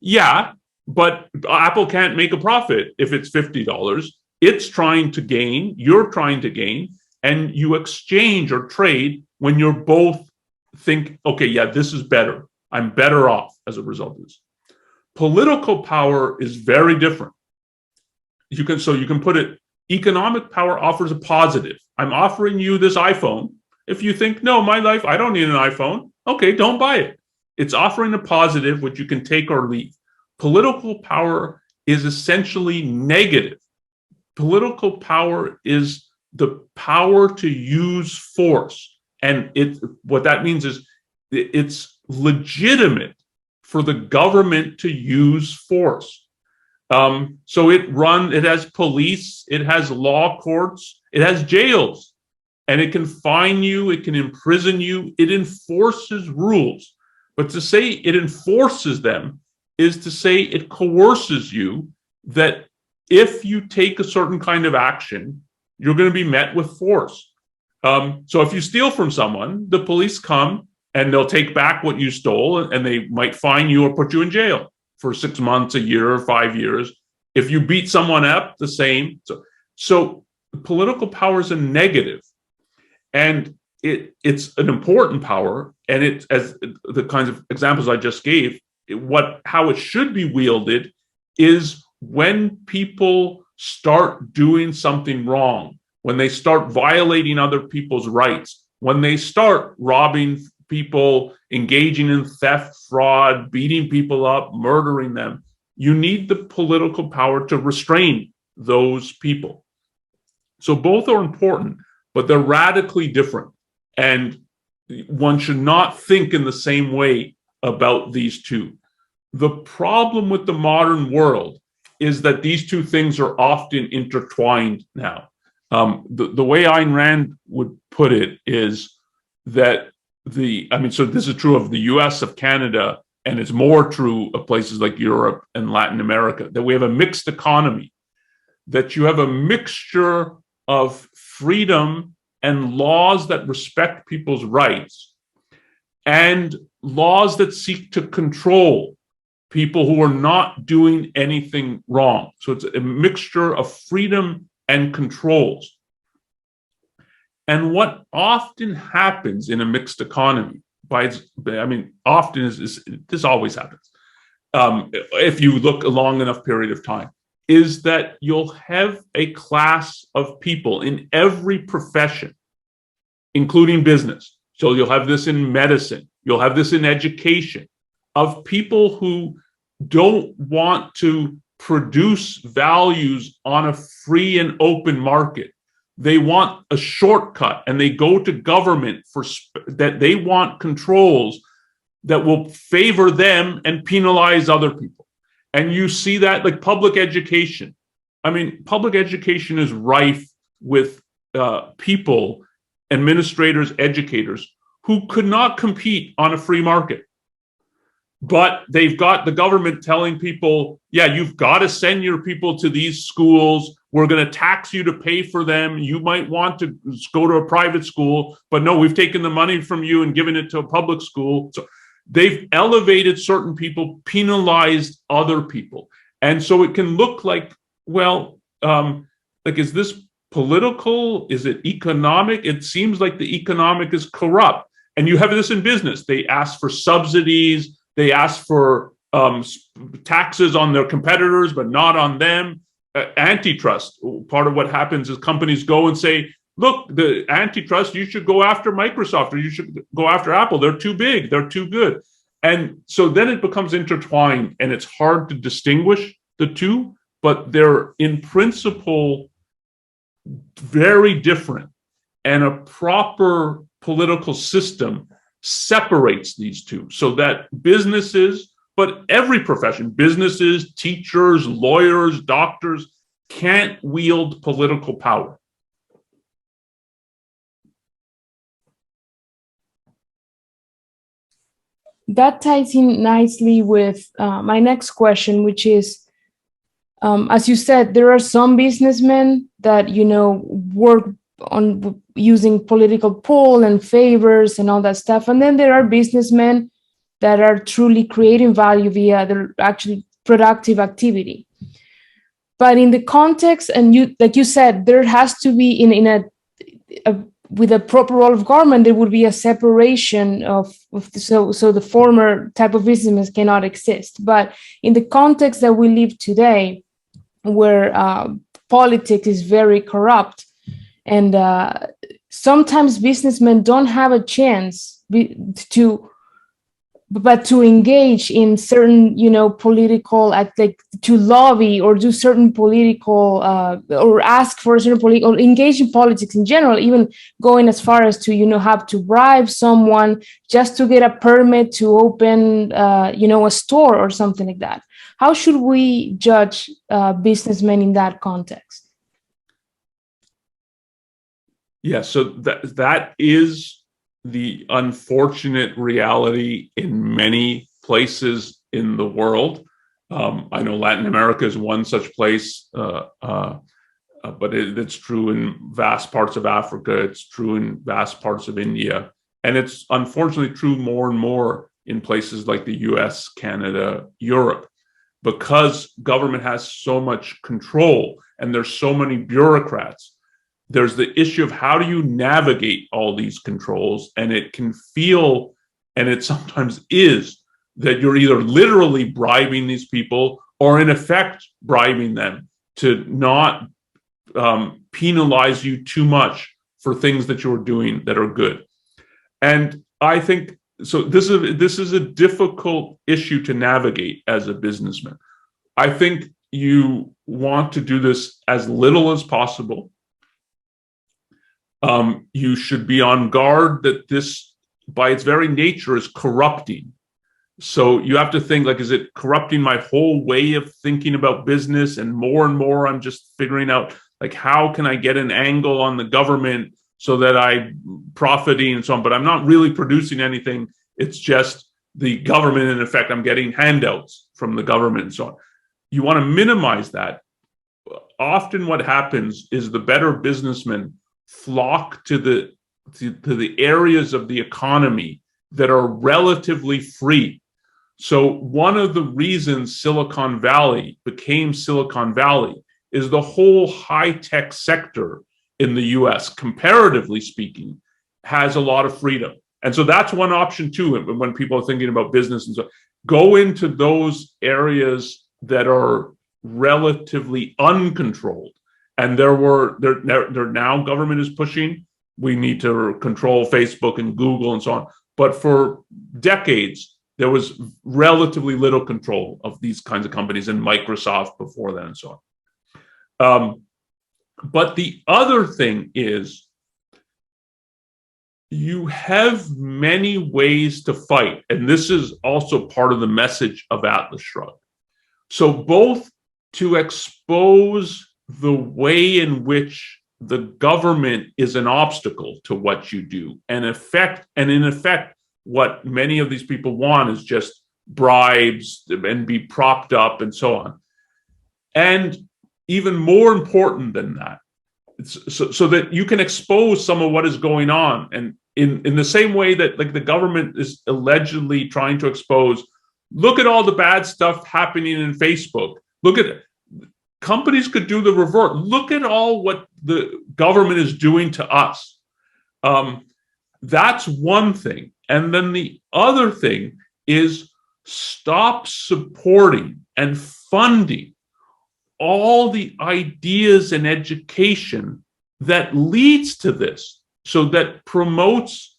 Yeah, but Apple can't make a profit if it's $50. It's trying to gain, you're trying to gain, and you exchange or trade when you're both think, okay, yeah, this is better. I'm better off as a result of this. Political power is very different. You can put it, economic power offers a positive. I'm offering you this iPhone. If you think, no, my life, I don't need an iPhone, okay, don't buy it. It's offering a positive, which you can take or leave. Political power is essentially negative. Political power is the power to use force. And what that means is it's legitimate for the government to use force. So it has police, it has law courts, it has jails, and it can fine you, it can imprison you, it enforces rules. But to say it enforces them is to say it coerces you that if you take a certain kind of action, you're going to be met with force. So if you steal from someone, the police come and they'll take back what you stole, and they might fine you or put you in jail for 6 months, a year, or 5 years. If you beat someone up, the same. So political power is a negative, and it's an important power. And it, as the kinds of examples I just gave, how it should be wielded is when people start doing something wrong, when they start violating other people's rights, when they start robbing people, engaging in theft, fraud, beating people up, murdering them. You need the political power to restrain those people. So both are important, but they're radically different. And one should not think in the same way about these two. The problem with the modern world is that these two things are often intertwined now. The way Ayn Rand would put it is that so this is true of the US, of Canada, and it's more true of places like Europe and Latin America, that we have a mixed economy, that you have a mixture of freedom and laws that respect people's rights and laws that seek to control people who are not doing anything wrong. So it's a mixture of freedom and controls. And what often happens in a mixed economy, often is this always happens, if you look a long enough period of time, is that you'll have a class of people in every profession, including business. So you'll have this in medicine, you'll have this in education, of people who don't want to produce values on a free and open market. They want a shortcut, and they go to government for that. They want controls that will favor them and penalize other people. And you see that, like public education. Public education is rife with people, administrators, educators, who could not compete on a free market. But they've got the government telling people, yeah, you've got to send your people to these schools. We're going to tax you to pay for them. You might want to go to a private school, but no, we've taken the money from you and given it to a public school. So they've elevated certain people, penalized other people. And so it can look like, is this political? Is it economic? It seems like the economic is corrupt. And you have this in business. They ask for subsidies. They ask for taxes on their competitors, but not on them. Antitrust. Part of what happens is companies go and say, look, the antitrust, you should go after Microsoft, or you should go after Apple. They're too big. They're too good. And so then it becomes intertwined, and it's hard to distinguish the two, but they're in principle very different. And a proper political system separates these two so that businesses, but every profession, businesses, teachers, lawyers, doctors, can't wield political power.
That ties in nicely with my next question, which is, as you said, there are some businessmen that, work on using political pull and favors and all that stuff. And then there are businessmen that are truly creating value via their actually productive activity. But in the context, and like you said, there has to be with a proper role of government, there would be a separation so the former type of businessmen cannot exist. But in the context that we live today, where politics is very corrupt, and sometimes businessmen don't have a chance to but to engage in certain, political, like to lobby or do certain political, or ask for certain political, or engage in politics in general, even going as far as to, have to bribe someone just to get a permit to open, a store or something like that. How should we judge businessmen in that context?
Yeah, so that is the unfortunate reality in many places in the world. I know Latin America is one such place, but it's true in vast parts of Africa. It's true in vast parts of India. And it's unfortunately true more and more in places like the US, Canada, Europe, because government has so much control and there's so many bureaucrats. There's the issue of how do you navigate all these controls, and it can feel, and it sometimes is, that you're either literally bribing these people or in effect bribing them to not penalize you too much for things that you're doing that are good. And I think so. This is a difficult issue to navigate as a businessman. I think you want to do this as little as possible. You should be on guard that this, by its very nature, is corrupting. So you have to think, like, is it corrupting my whole way of thinking about business? And more I'm just figuring out, like, how can I get an angle on the government so that I'm profiting and so on, but I'm not really producing anything. It's just the government. In effect, I'm getting handouts from the government and so on. You want to minimize that. Often what happens is the better businessmen flock to the areas of the economy that are relatively free. So one of the reasons Silicon Valley became Silicon Valley is the whole high-tech sector in the US, comparatively speaking, has a lot of freedom. And so that's one option too, when people are thinking about business and so, go into those areas that are relatively uncontrolled. And there now government is pushing, we need to control Facebook and Google and so on. But for decades, there was relatively little control of these kinds of companies, and Microsoft before that and so on. But the other thing is, you have many ways to fight. And this is also part of the message of Atlas Shrugged. So both to expose the way in which the government is an obstacle to what you do, and in effect, what many of these people want is just bribes and be propped up and so on. And even more important than that, so that you can expose some of what is going on. And in the same way that, like, the government is allegedly trying to expose, look at all the bad stuff happening in Facebook. Look at it. Companies could do the reverse. Look at all what the government is doing to us. That's one thing. And then the other thing is, stop supporting and funding all the ideas and education that leads to this, so that promotes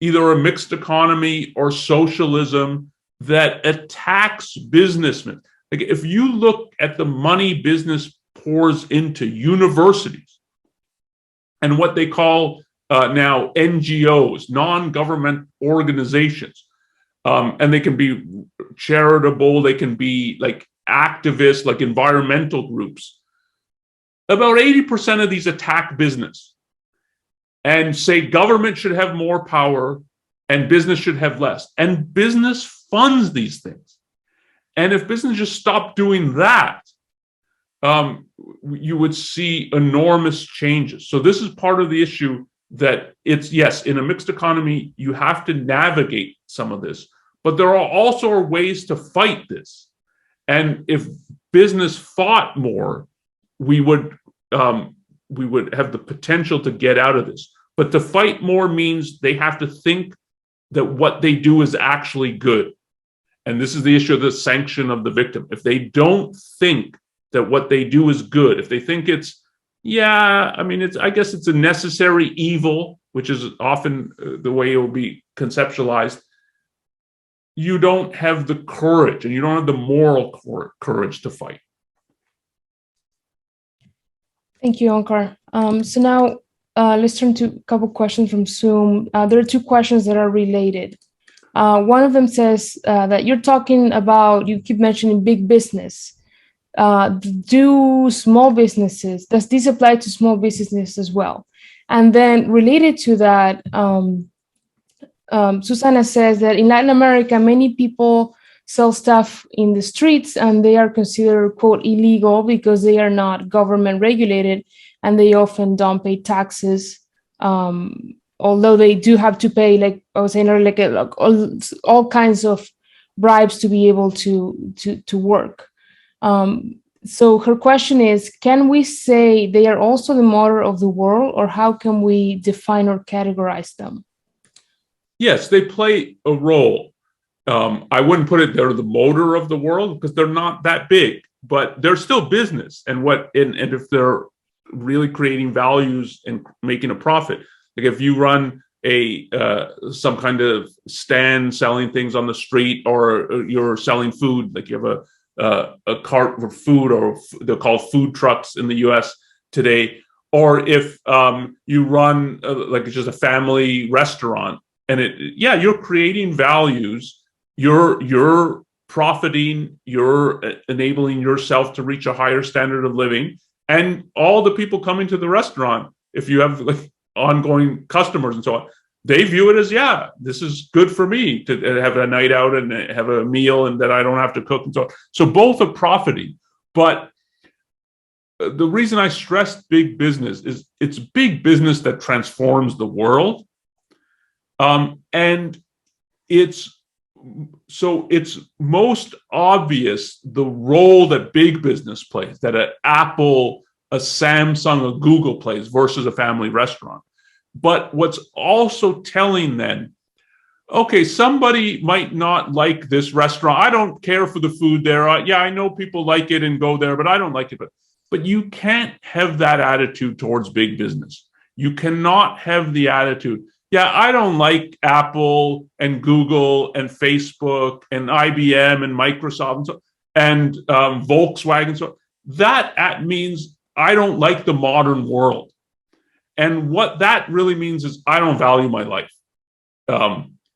either a mixed economy or socialism that attacks businessmen. Like, if you look at the money business pours into universities and what they call now NGOs, non-government organizations, and they can be charitable, they can be like activists, like environmental groups. About 80% of these attack business and say government should have more power and business should have less. And business funds these things. And if business just stopped doing that, you would see enormous changes. So this is part of the issue, that it's, yes, in a mixed economy, you have to navigate some of this, but there are also ways to fight this. And if business fought more, we would have the potential to get out of this. But to fight more means they have to think that what they do is actually good. And this is the issue of the sanction of the victim. If they don't think that what they do is good, if they think it's, yeah, I mean, I guess it's a necessary evil, which is often the way it will be conceptualized, you don't have the courage and you don't have the moral courage to fight.
Thank you, Onkar. So now let's turn to a couple questions from Zoom. There are two questions that are related. One of them says that you're talking about, you keep mentioning big business. Does this apply to small businesses as well? And then related to that, Susana says that in Latin America, many people sell stuff in the streets and they are considered, quote, illegal because they are not government regulated and they often don't pay taxes. Although they do have to pay, like I was saying earlier, like all kinds of bribes to be able to work. So her question is, can we say they are also the motor of the world, or how can we define or categorize them?
Yes, they play a role. I wouldn't put it they're the motor of the world because they're not that big, but they're still business. And if they're really creating values and making a profit, like if you run some kind of stand selling things on the street, or you're selling food, like you have a cart for food, or they're called food trucks in the US today, or if you run like it's just a family restaurant, and you're creating values, you're profiting, you're enabling yourself to reach a higher standard of living, and all the people coming to the restaurant, if you have like ongoing customers and so on, they view it as, this is good for me to have a night out and have a meal and that I don't have to cook and so on. So both are profiting. But the reason I stressed big business is it's big business that transforms the world. And it's most obvious the role that big business plays, that an Apple, a Samsung, a Google plays versus a family restaurant. But what's also telling then, okay, somebody might not like this restaurant. I don't care for the food there. I know people like it and go there, but I don't like it. But you can't have that attitude towards big business. You cannot have the attitude, I don't like Apple and Google and Facebook and IBM and Microsoft and Volkswagen. So that means I don't like the modern world. And what that really means is I don't value my life.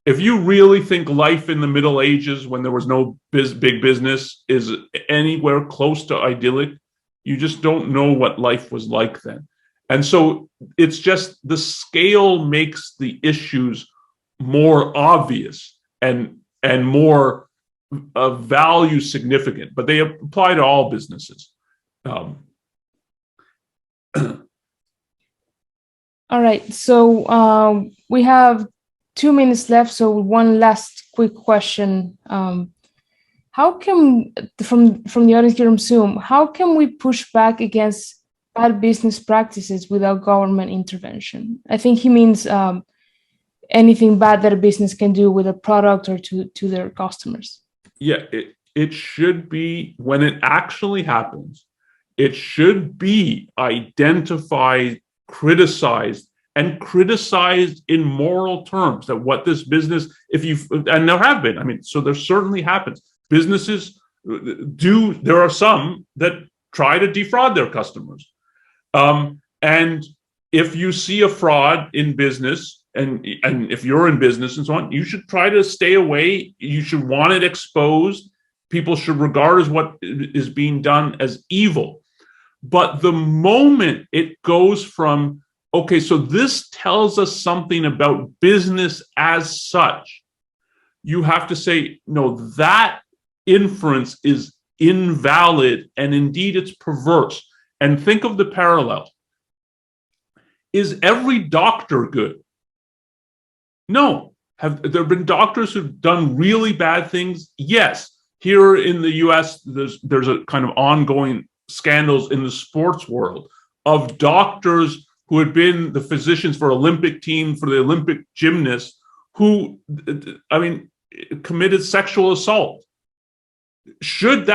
If you really think life in the Middle Ages, when there was no big business, is anywhere close to idyllic, you just don't know what life was like then. And so it's just the scale makes the issues more obvious and more value significant, but they apply to all businesses.
All right, so we have 2 minutes left. So one last quick question. How can, from the audience here on Zoom, how can we push back against bad business practices without government intervention? I think he means anything bad that a business can do with a product or to their customers. Yeah,
it should be, when it actually happens, it should be identified, criticized, and criticized in moral terms, that what this business, and there have been, I mean, so there certainly happens. Businesses there are some that try to defraud their customers. And if you see a fraud in business, and if you're in business and so on, you should try to stay away. You should want it exposed. People should regard as what is being done as evil. But the moment it goes from, okay, so this tells us something about business as such, you have to say, no, that inference is invalid, and indeed it's perverse. And think of the parallel. Is every doctor good? No. Have there been doctors who've done really bad things? Yes. Here in the US, there's a kind of ongoing scandals in the sports world of doctors who had been the physicians for Olympic team, for the Olympic gymnasts, who, committed sexual assault. Should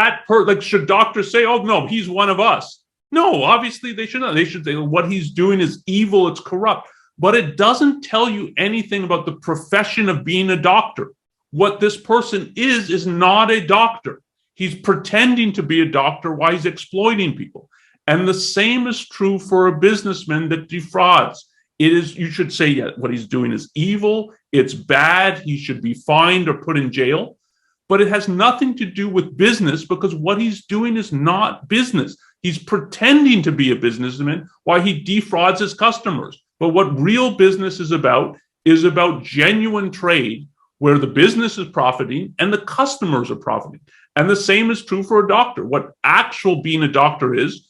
should doctors say, oh no, he's one of us? No, obviously they should not. They should say what he's doing is evil, it's corrupt. But it doesn't tell you anything about the profession of being a doctor what this person is not a doctor. He's pretending to be a doctor while he's exploiting people. And the same is true for a businessman that defrauds. It is, you should say, yeah, what he's doing is evil, it's bad, he should be fined or put in jail. But it has nothing to do with business, because what he's doing is not business. He's pretending to be a businessman while he defrauds his customers. But what real business is about genuine trade, where the business is profiting and the customers are profiting. And the same is true for a doctor. What actual being a doctor is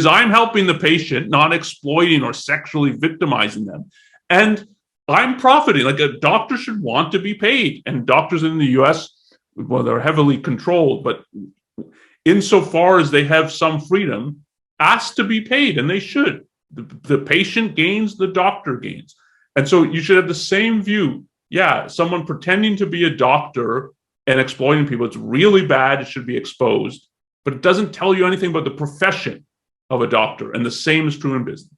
I'm helping the patient, not exploiting or sexually victimizing them. And I'm profiting. Like, a doctor should want to be paid. And doctors in the US, well, they're heavily controlled, but insofar as they have some freedom, ask to be paid, and they should. The patient gains, the doctor gains. And so you should have the same view. Yeah, someone pretending to be a doctor and exploiting people, it's really bad, it should be exposed, but it doesn't tell you anything about the profession of a doctor. And the same is true in business.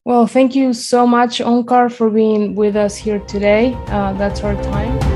Well, thank you so much, Onkar, for being with us here today. That's our time.